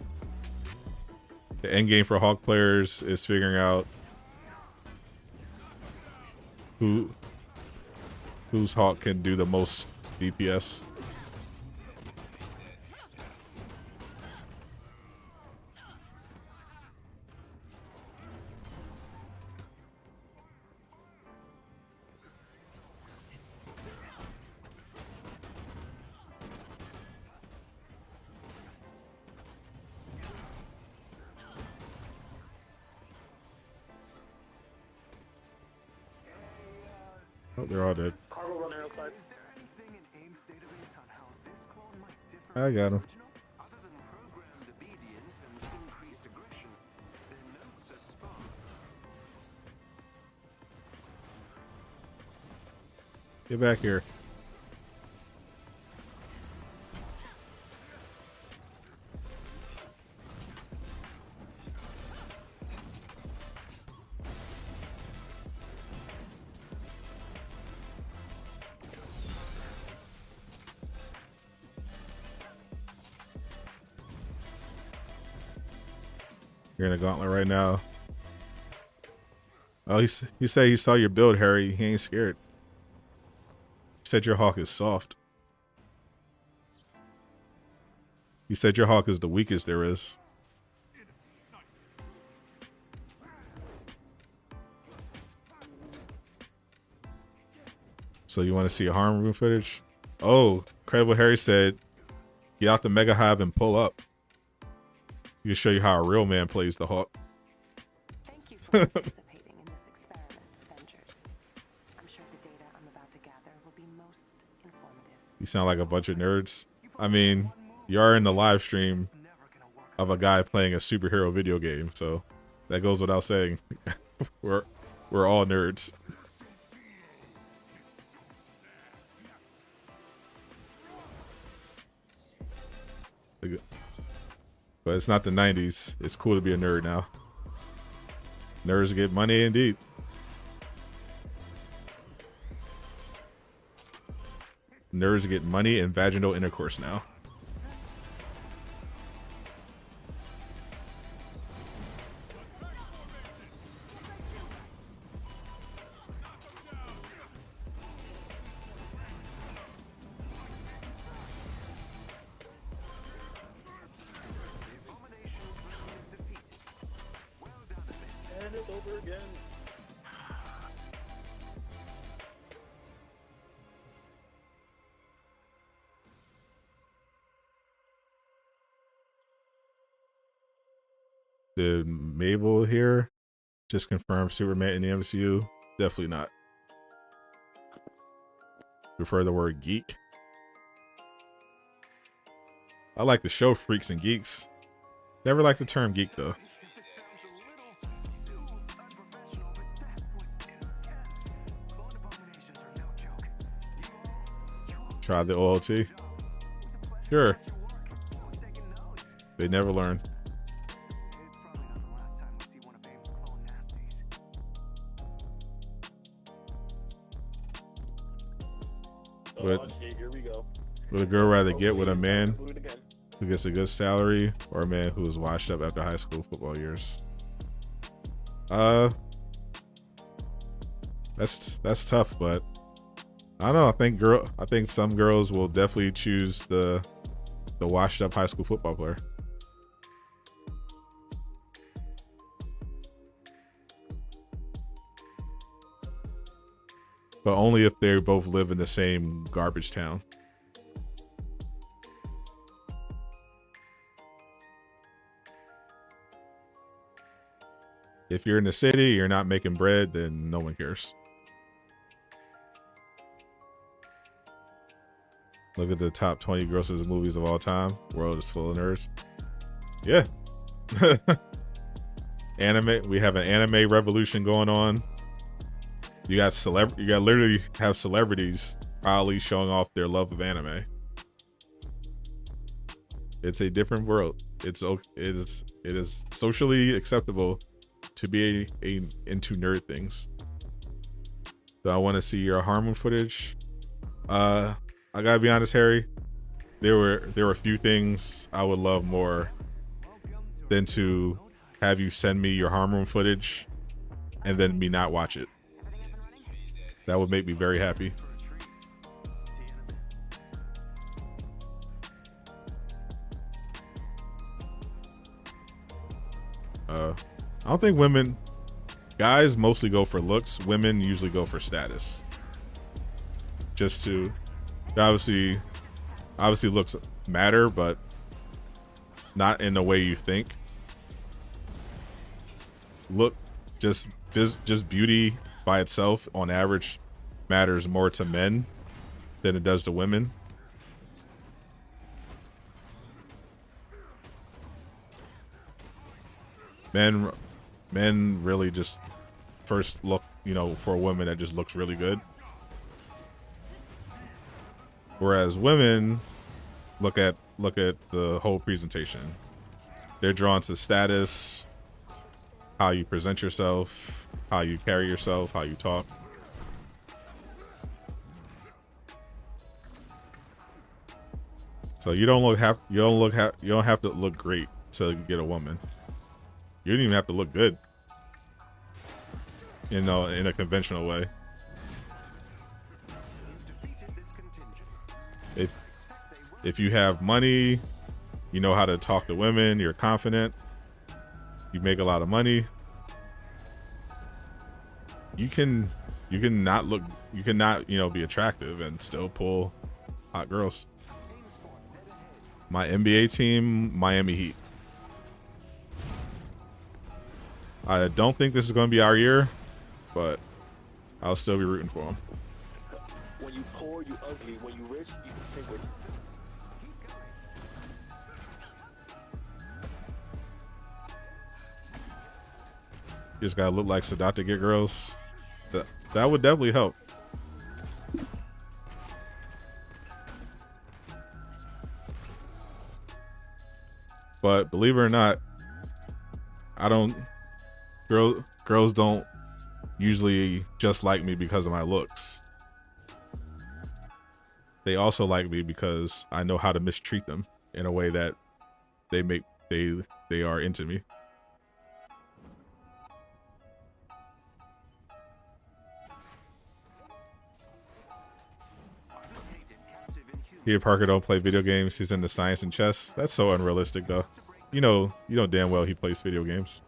The end game for Hawk players is figuring out whose Hawk can do the most DPS. Oh, they're all dead. Cargo runner outside. Is there anything in AIM's database on how this clone might differ I got him. from the original? Other than programmed obedience and increased aggression, their notes are sparse. Get back here. You're in a gauntlet right now. Oh, he said he saw your build, Harry. He ain't scared. He said your Hawk is soft. He said your Hawk is the weakest there is. So you want to see a harm room footage? Oh, Credible Harry said, get out the Mega Hive and pull up. He can show you how a real man plays the Hawk. Thank you for participating in this experiment, Avengers. I'm sure the data I'm about to gather will be most informative. You sound like a bunch of nerds. I mean, you are in the live stream of a guy playing a superhero video game, so that goes without saying. we're all nerds. But it's not the 90s. It's cool to be a nerd now. Nerds get money indeed. Nerds get money and vaginal intercourse now. And it's over again. Did Mabel here just confirm Superman in the MCU? Definitely not. Prefer the word geek. I like the show Freaks and Geeks. Never liked the term geek though. Try the OLT. Sure. They never learn. But Here we go. would a girl rather get with a man who gets a good salary or a man who is washed up after high school football years? That's tough, but I don't know. I think some girls will definitely choose the washed up high school football player. But only if they both live in the same garbage town. If you're in the city, you're not making bread, then no one cares. Look at the top 20 grossest movies of all time. World is full of nerds. Yeah. Anime. We have an anime revolution going on. You got literally have celebrities proudly showing off their love of anime. It's a different world. It is socially acceptable to be into nerd things. So I want to see your Harmon footage. I gotta be honest, Harry. there were a few things I would love more than to have you send me your harm room footage and then me not watch it. That would make me very happy. I don't think guys mostly go for looks. Women usually go for status. Just to, obviously looks matter, but not in the way you think. Look, just beauty by itself on average matters more to men than it does to women. Men really just first look, for a woman that just looks really good. Whereas women look at the whole presentation. They're drawn to status, how you present yourself, how you carry yourself, how you talk. So you don't have to look great to get a woman. You don't even have to look good, in a conventional way. If you have money, you know how to talk to women, you're confident, you make a lot of money, you can not be attractive and still pull hot girls. My NBA team, Miami Heat. I don't think this is going to be our year, but I'll still be rooting for them. When you poor, you ugly. When you rich, you can think with. You just gotta look like Sadat to get girls. That would definitely help. But believe it or not, girls don't usually just like me because of my looks. They also like me because I know how to mistreat them in a way that they are into me. Peter Parker don't play video games. He's into science and chess. That's so unrealistic, though. You know damn well he plays video games.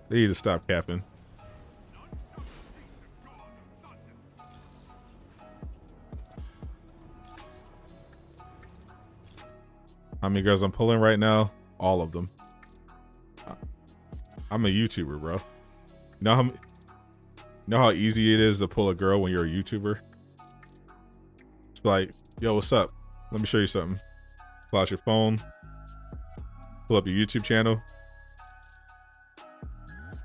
They need to stop capping. How many girls I'm pulling right now? All of them. I'm a YouTuber, bro. You know how easy it is to pull a girl when you're a YouTuber? It's like, yo, what's up? Let me show you something. Pull out your phone. Pull up your YouTube channel.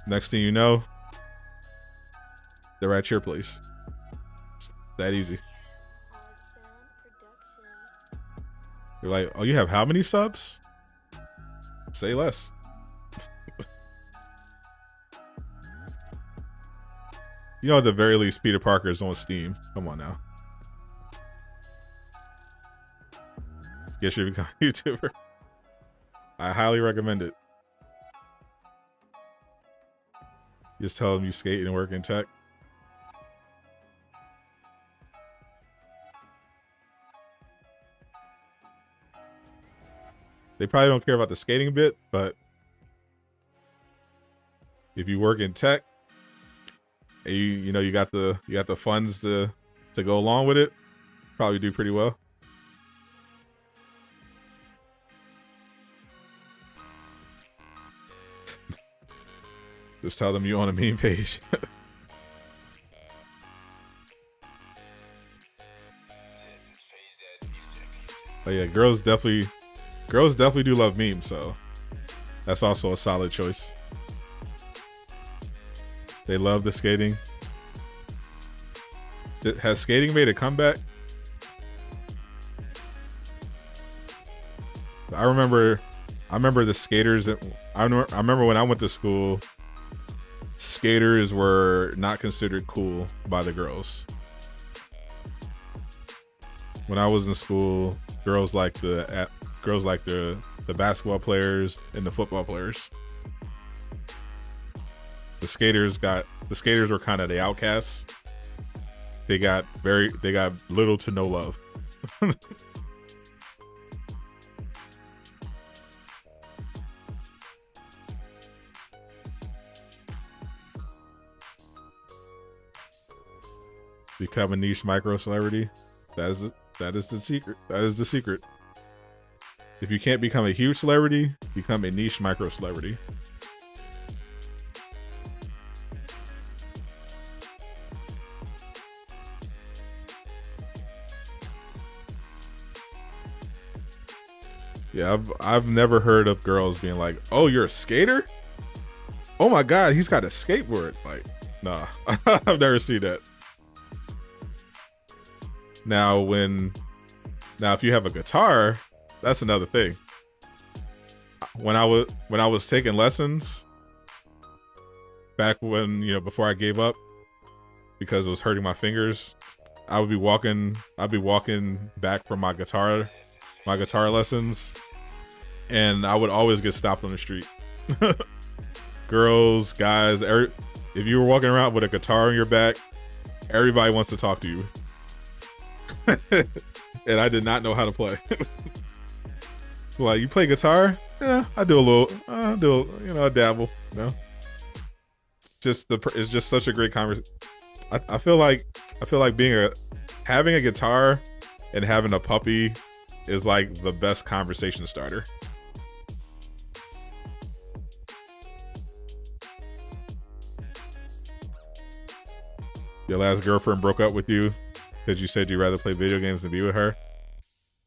Next thing you know, they're at your place. It's that easy. You're like, oh, you have how many subs? Say less. At the very least, Peter Parker is on Steam. Come on now. Guess you become a YouTuber. I highly recommend it. Just tell them you skate and work in tech. They probably don't care about the skating bit, but if you work in tech and you got the funds to go along with it, probably do pretty well. Just tell them you own a meme page. But yeah, girls definitely do love memes, so that's also a solid choice. They love the skating. Has skating made a comeback? I remember the skaters. I remember when I went to school, skaters were not considered cool by the girls. when I was in school, girls like the basketball players and the football players. The skaters were kind of the outcasts. They got little to no love. Become a niche micro celebrity. That is the secret. That is the secret. If you can't become a huge celebrity, become a niche micro celebrity. Yeah, I've never heard of girls being like, "Oh, you're a skater? Oh my God, he's got a skateboard." Like, nah, I've never seen that. Now, if you have a guitar, that's another thing. When I was taking lessons back when, before I gave up because it was hurting my fingers, I'd be walking back from my guitar lessons, and I would always get stopped on the street. Girls, guys, if you were walking around with a guitar on your back, everybody wants to talk to you. And I did not know how to play. Like, you play guitar? Yeah, I do a little. I dabble. It's just such a great conversation. I feel like having a guitar and having a puppy is like the best conversation starter. Your last girlfriend broke up with you because you said you'd rather play video games than be with her.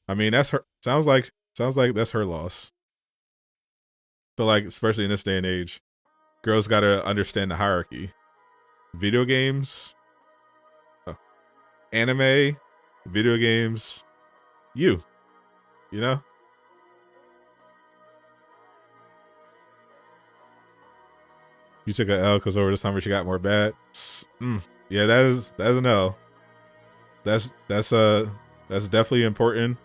I mean, that's her. Sounds like that's her loss. I feel like, especially in this day and age, girls gotta understand the hierarchy. Video games, anime, video games, you know? You took an L because over the summer she got more bad. Yeah, that's an L. That's definitely important.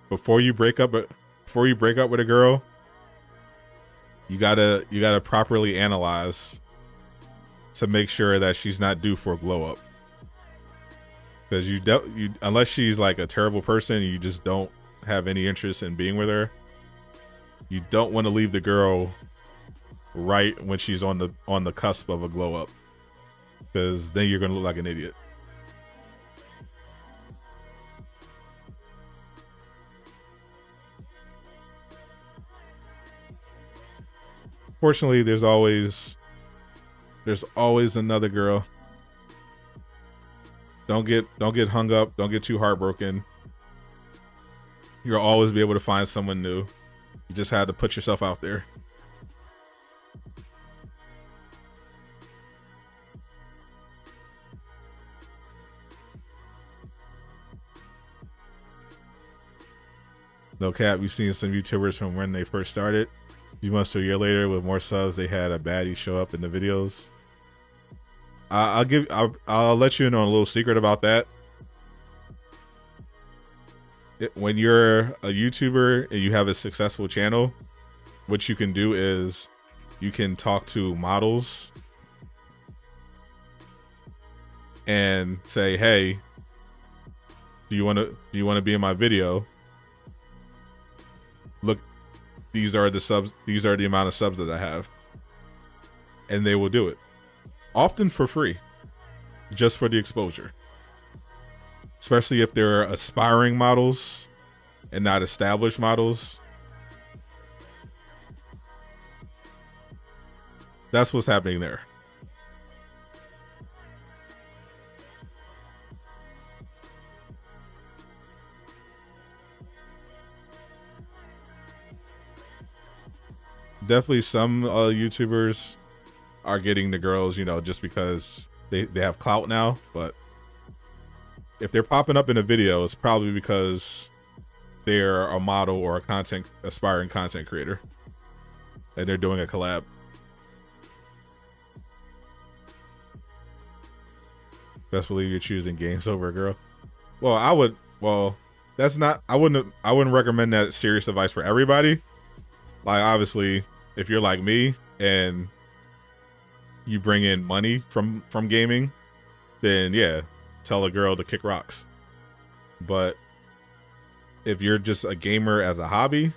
Before you break up with a girl, you gotta properly analyze to make sure that she's not due for a glow up. Because you unless she's like a terrible person and you just don't have any interest in being with her, you don't want to leave the girl right when she's on the cusp of a glow up, because then you're gonna look like an idiot. Fortunately, there's always another girl. Don't get hung up. Don't get too heartbroken. You'll always be able to find someone new. You just had to put yourself out there. No cap, we've seen some YouTubers from when they first started. A few months to a year later, with more subs, they had a baddie show up in the videos. I'll let you in on a little secret about that. When you're a YouTuber and you have a successful channel, what you can do is you can talk to models and say, "Hey, do you want to be in my video? Look, these are the subs. These are the amount of subs that I have," and they will do it, often for free, just for the exposure. Especially if they're aspiring models and not established models. That's what's happening there. Definitely some YouTubers are getting the girls, just because they have clout now. But if they're popping up in a video, it's probably because they're a model or a aspiring content creator, and they're doing a collab. Best believe you're choosing games over a girl. Well, that's not. I wouldn't recommend that serious advice for everybody. Like, obviously, if you're like me and you bring in money from gaming, then yeah, tell a girl to kick rocks. But if you're just a gamer as a hobby,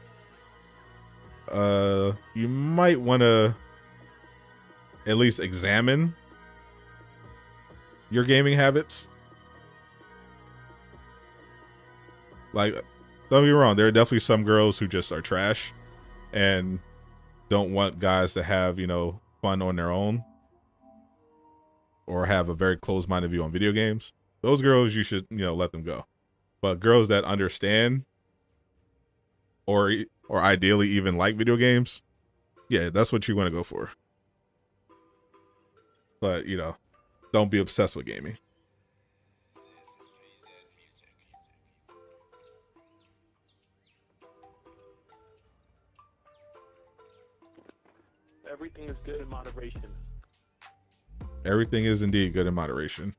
you might want to at least examine your gaming habits. Like, don't get me wrong, there are definitely some girls who just are trash and don't want guys to have, you know, fun on their own or have a very closed-minded view on video games. Those girls, you should, you know, let them go. But girls that understand or ideally even like video games, yeah, that's what you want to go for. But, you know, don't be obsessed with gaming. Everything is good in moderation. Everything is indeed good in moderation.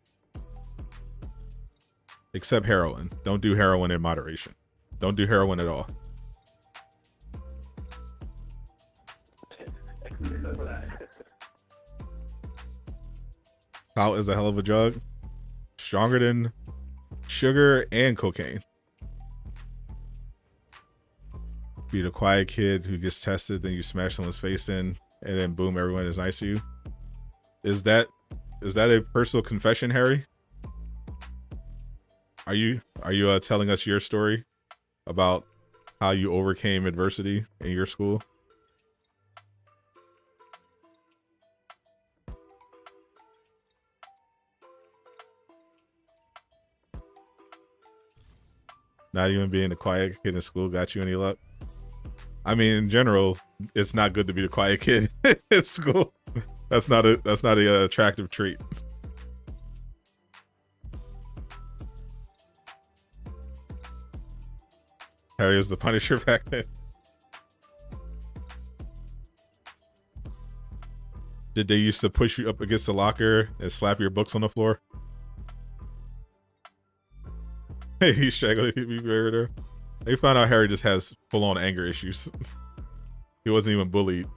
Except heroin. Don't do heroin in moderation. Don't do heroin at all. Clout is a hell of a drug. Stronger than sugar and cocaine. Be the quiet kid who gets tested, then you smash someone's face in, and then boom, everyone is nice to you. Is that a personal confession, Harry? Are you telling us your story about how you overcame adversity in your school? Not even being the quiet kid in school got you any luck? I mean, in general, it's not good to be the quiet kid at school. That's not a attractive trait. Harry was the Punisher back then. Did they used to push you up against the locker and slap your books on the floor? Hey, he's shagging me there. They found out Harry just has full-on anger issues. He wasn't even bullied.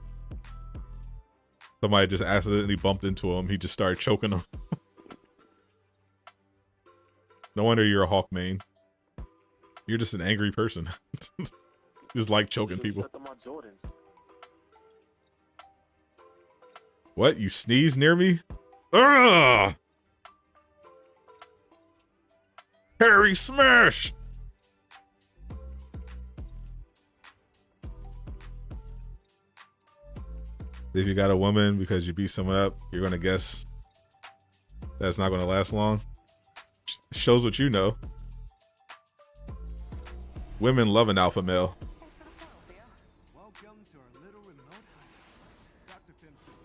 Somebody just accidentally bumped into him. He just started choking him. No wonder you're a Hawkman. You're just an angry person. Just like choking people. What? You sneeze near me? Ugh! Harry smash! If you got a woman because you beat someone up, you're gonna guess that's not gonna last long. Shows what you know. Women love an alpha male.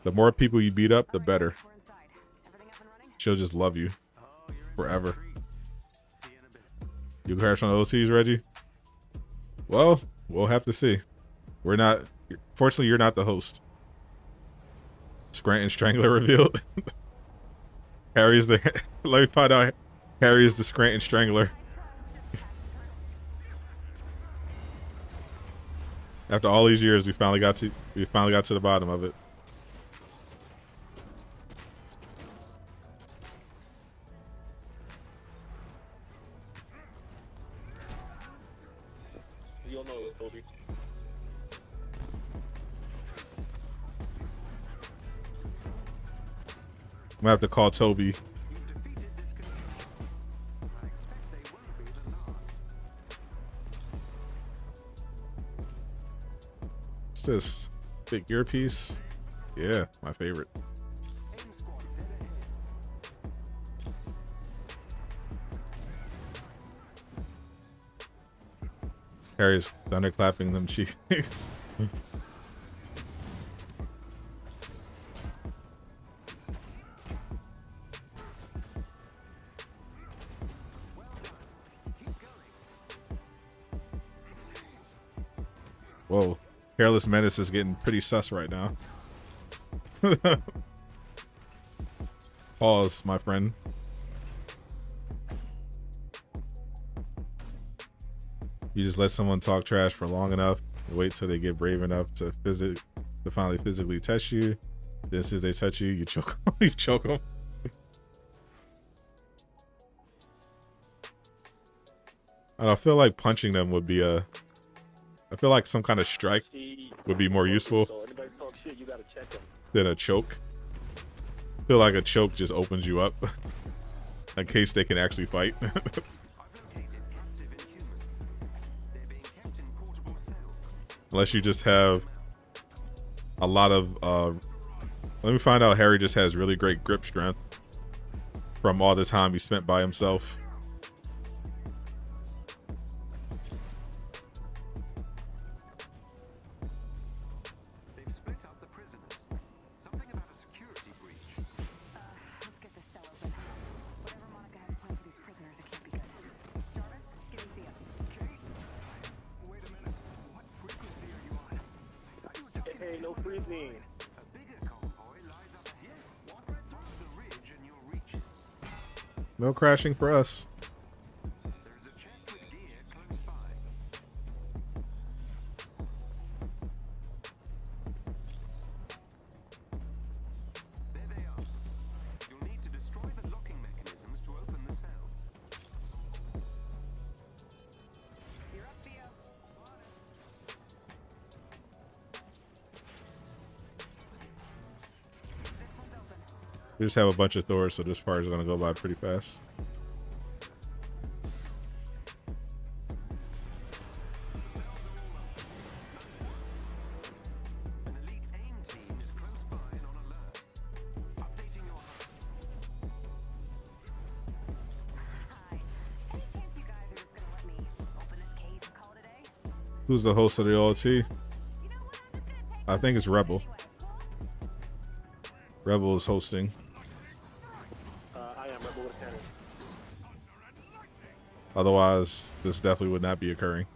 The more people you beat up, the better. She'll just love you forever. You crash on OTs, Reggie? Well, we'll have to see. We're not. Fortunately, you're not the host. Scranton Strangler revealed. Harry's the. Let me find out. Harry is the Scranton Strangler. After all these years, we finally got to the bottom of it. You'll know it, Toby. I'm gonna have to call Toby. What's this? Big earpiece? Yeah, my favorite. Harry's thunderclapping them cheeks. Whoa, Careless Menace is getting pretty sus right now. Pause, my friend. You just let someone talk trash for long enough, wait till they get brave enough to finally physically touch you. Then as soon as they touch you, you choke them. You choke them. And I feel like punching them would be a. I feel like some kind of strike would be more useful than a choke. I feel like a choke just opens you up in case they can actually fight. Unless you just have a lot of. Let me find out. Harry just has really great grip strength from all the time he spent by himself. No crashing for us. We just have a bunch of Thors, so this part is going to go by pretty fast. Who's the host of the OLT? I think it's Rebel. Rebel is hosting. I am Rebel with a cannon. Otherwise, this definitely would not be occurring.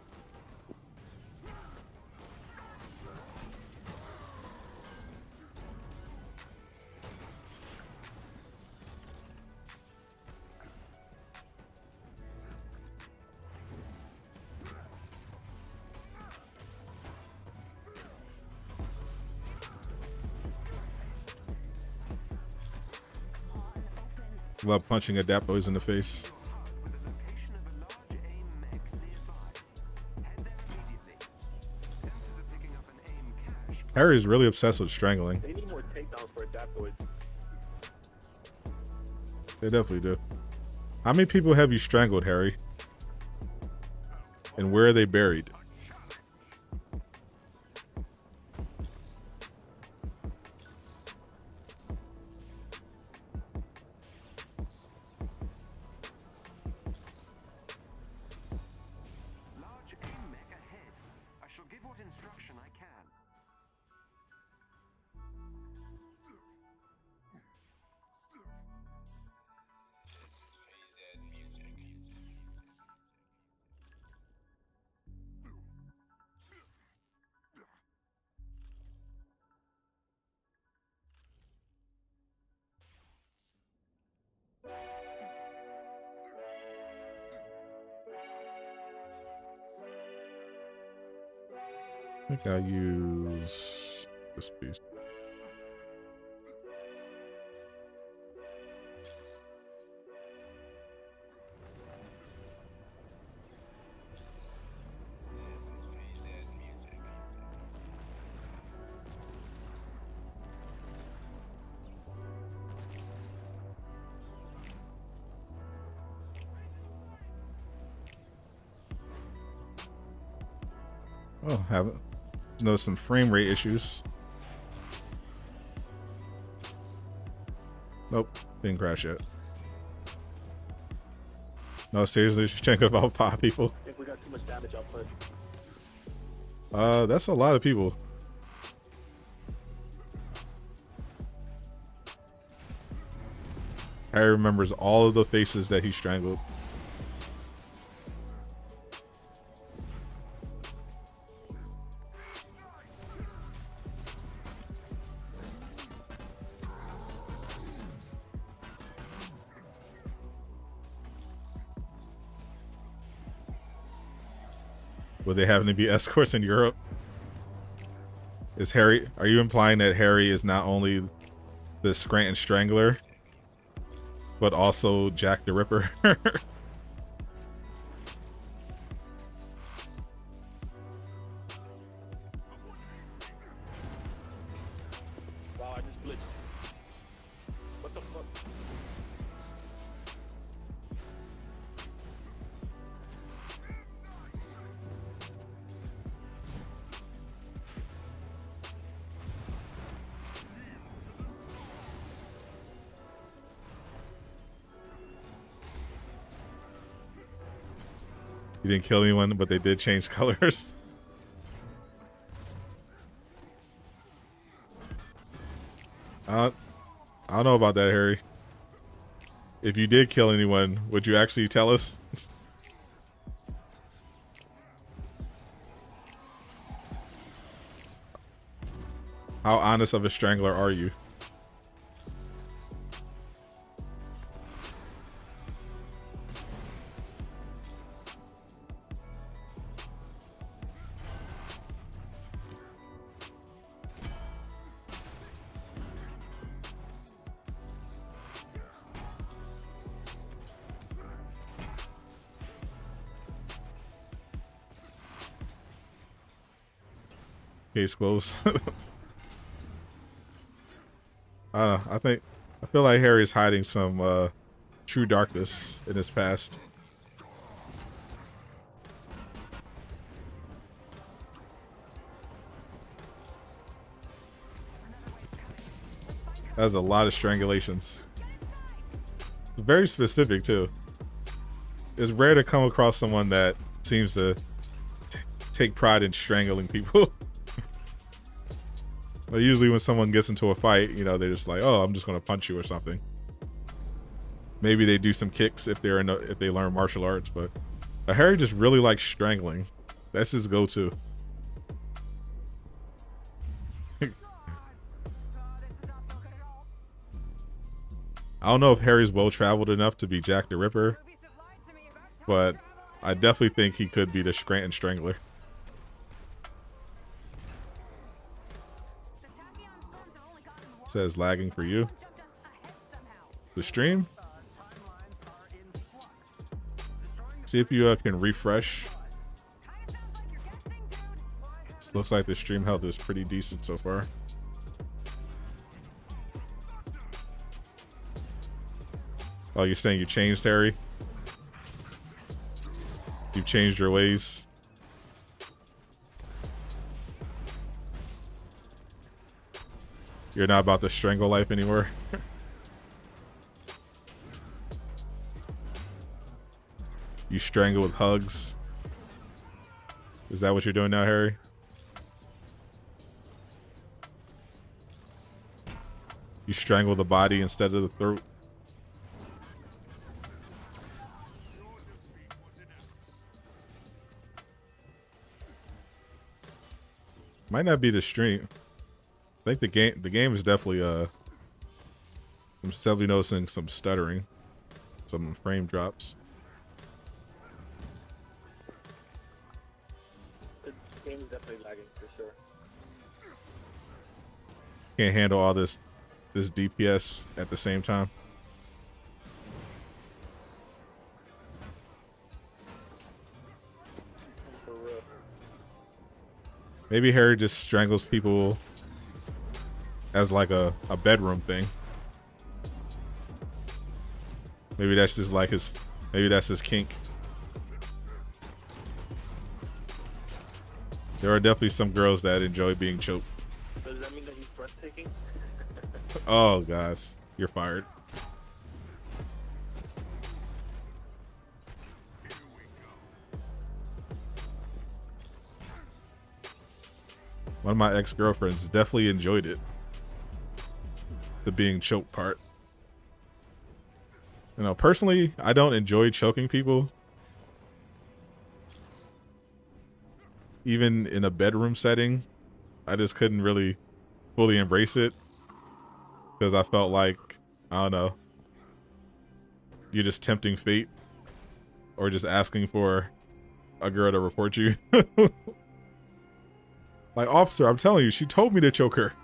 Love punching Adaptos in the face. Harry's really obsessed with strangling. They need more takedowns for Adaptoids. They definitely do. How many people have you strangled, Harry? And where are they buried? I think I'll use this piece. Oh, have it. Notice some frame rate issues. Nope, didn't crash yet. No, seriously, she's checking about 5 people. I think we got too much damage output. That's a lot of people. Harry remembers all of the faces that he strangled. Would they happen to be escorts in Europe? Is Harry? Are you implying that Harry is not only the Scranton Strangler, but also Jack the Ripper? Wow, I just glitched. What the fuck? You didn't kill anyone, but they did change colors. I don't know about that, Harry. If you did kill anyone, would you actually tell us? How honest of a strangler are you? Case closed. I don't know. I feel like Harry's hiding some true darkness in his past. That's a lot of strangulations. Very specific too. It's rare to come across someone that seems to take pride in strangling people. But usually when someone gets into a fight, you know, they're just like, "Oh, I'm just gonna punch you" or something. Maybe they do some kicks if if they learn martial arts, but Harry just really likes strangling. That's his go-to. I don't know if Harry's well-traveled enough to be Jack the Ripper, but I definitely think he could be the Scranton Strangler. Says lagging for you. The stream? See if you can refresh. This looks like the stream health is pretty decent so far. Oh, you're saying you changed, Harry? You've changed your ways? You're not about the strangle life anymore? You strangle with hugs? Is that what you're doing now, Harry? You strangle the body instead of the throat? Might not be the stream. I think the game is definitely I'm definitely noticing some stuttering, some frame drops. The game is definitely lagging for sure. Can't handle all this DPS at the same time. For real. Maybe Harry just strangles people as like a bedroom thing. Maybe that's just like maybe that's his kink. There are definitely some girls that enjoy being choked. Does that mean that he's breathtaking? Oh gosh, you're fired. One of my ex-girlfriends definitely enjoyed it. The being choked part. You know, personally, I don't enjoy choking people. Even in a bedroom setting, I just couldn't really fully embrace it. Because I felt like, I don't know, you're just tempting fate. Or just asking for a girl to report you. Like, officer, I'm telling you, she told me to choke her.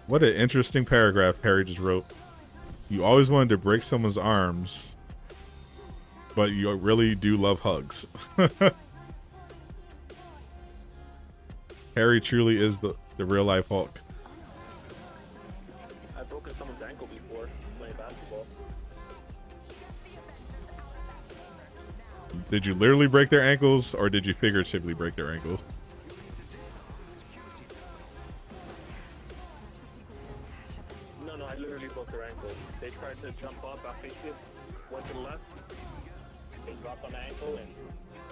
What an interesting paragraph Harry just wrote. You always wanted to break someone's arms, but you really do love hugs. Harry truly is the real life Hulk. I've broken someone's ankle before playing basketball. Did you literally break their ankles, or did you figuratively break their ankles? No, I literally broke their ankle. They tried to jump up after he went to the left. They dropped on the ankle and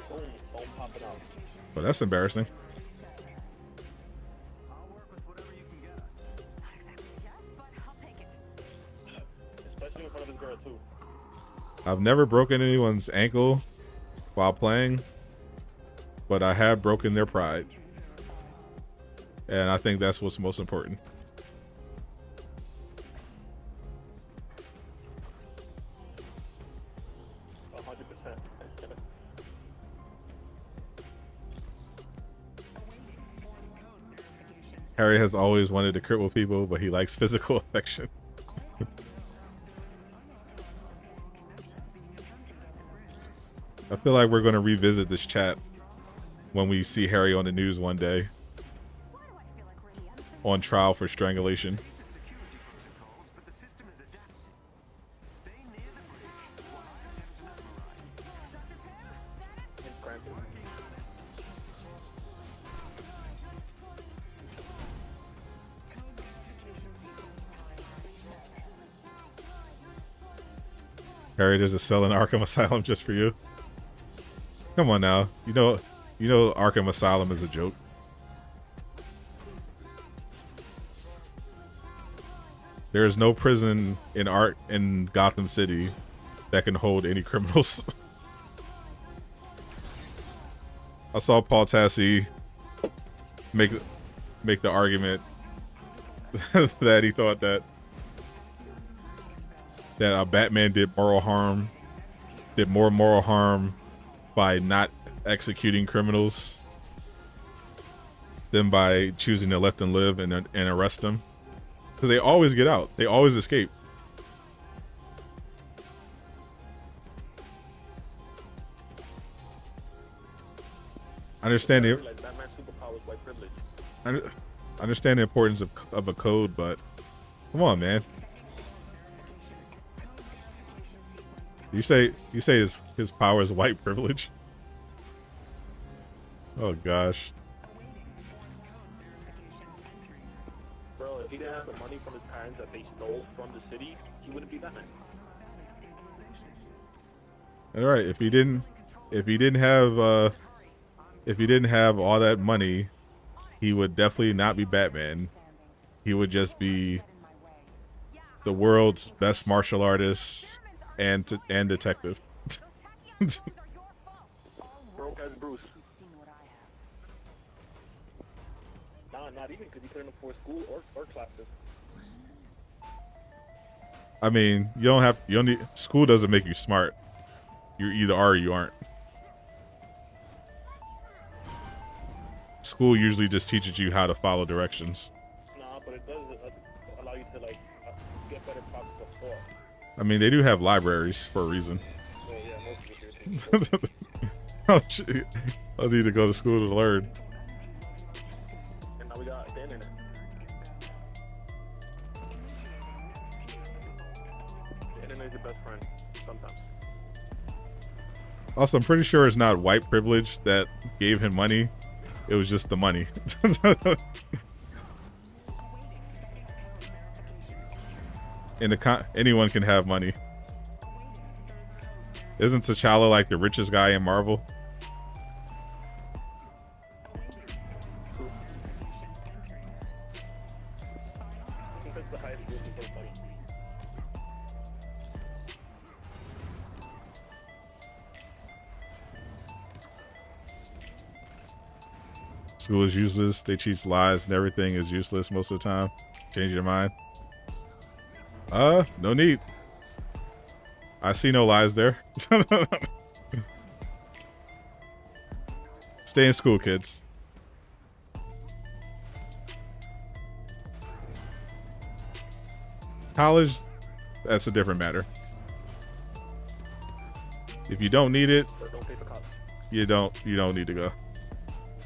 boom, bone popping out. Well, that's embarrassing. Especially in front of his girl too. I've never broken anyone's ankle while playing, but I have broken their pride. And I think that's what's most important. Harry has always wanted to cripple people, but he likes physical affection. I feel like we're going to revisit this chat when we see Harry on the news one day. On trial for strangulation. Harry, there's a cell in Arkham Asylum just for you. Come on now. You know Arkham Asylum is a joke. There is no prison in Gotham City that can hold any criminals. I saw Paul Tassi make the argument that he thought that Batman did more moral harm by not executing criminals than by choosing to let them live and arrest them. Because they always get out. They always escape. I understand the importance of a code, but come on, man. You say his power is white privilege? Oh gosh. Bro, if he didn't have the money from his parents that they stole from the city, he wouldn't be Batman. All right, if he didn't have all that money, he would definitely not be Batman. He would just be the world's best martial artist and detective. Broke as Bruce. Nah, not even, because he couldn't afford school or classes. I mean, school doesn't make you smart. You either are or you aren't. School usually just teaches you how to follow directions. Nah, but it does allow you to get better problems before. I mean, they do have libraries for a reason. Oh, yeah, most of it. I need to go to school to learn. And now we got the internet. The internet is your best friend, sometimes. Also, I'm pretty sure it's not white privilege that gave him money. It was just the money. Anyone can have money. Isn't T'Challa like the richest guy in Marvel? I think that's the highest group in money. School is useless. They teach lies and everything is useless most of the time. Change your mind. No need. I see no lies there. Stay in school, kids. College, that's a different matter. If you don't need it, So don't pay for college. you don't need to go.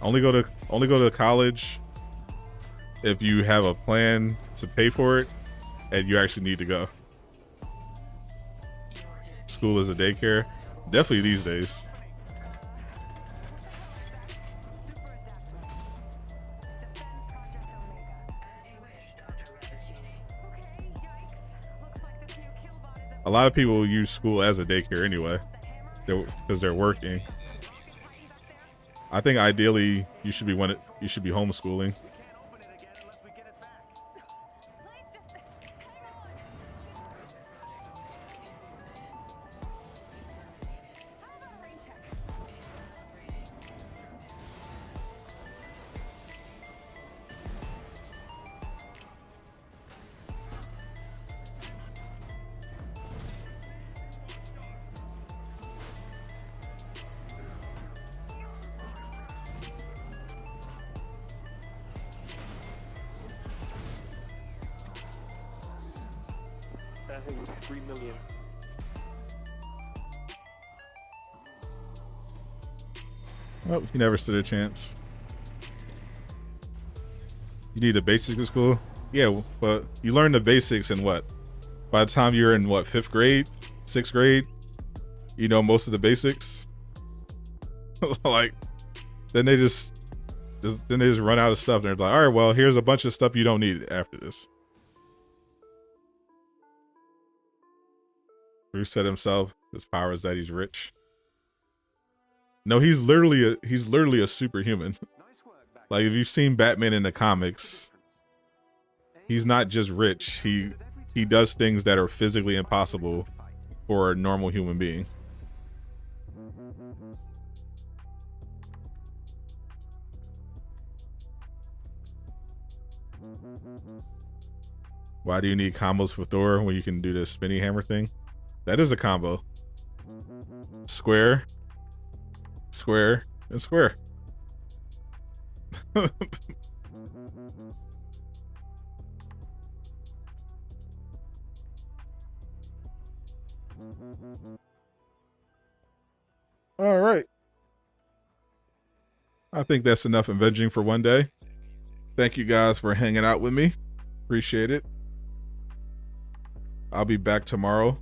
Only go to college if you have a plan to pay for it and you actually need to go. School is a daycare. Definitely these days. A lot of people use school as a daycare anyway, because they're working. I think ideally you should be homeschooling. I think it was 3 million. Well, you never stood a chance. You need the basics of school? Yeah, but you learn the basics in what? By the time you're in what, 5th grade? 6th grade? You know most of the basics? Like, then they just run out of stuff and they're like, all right, well, here's a bunch of stuff you don't need after this. Bruce said himself, his power is that he's rich. No, he's literally a superhuman. Like, if you've seen Batman in the comics, he's not just rich. He does things that are physically impossible for a normal human being. Why do you need combos for Thor when you can do the spinny hammer thing? That is a combo. Square, square, and square. All right. I think that's enough avenging for one day. Thank you guys for hanging out with me. Appreciate it. I'll be back tomorrow.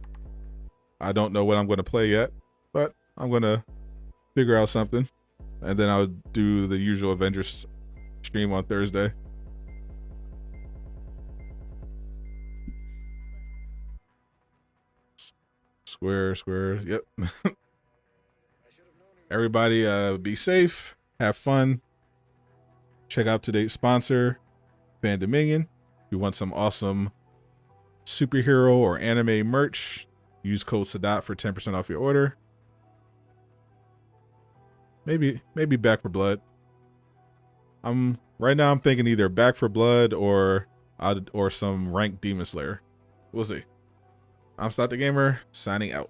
I don't know what I'm going to play yet, but I'm going to figure out something. And then I'll do the usual Avengers stream on Thursday. Square, square. Yep. Everybody be safe. Have fun. Check out today's sponsor, Fan Dominion. If you want some awesome superhero or anime merch, use code Sadat for 10% off your order. Maybe Back for Blood. Right now I'm thinking either Back for Blood or some ranked Demon Slayer. We'll see. I'm Stott the Gamer, signing out.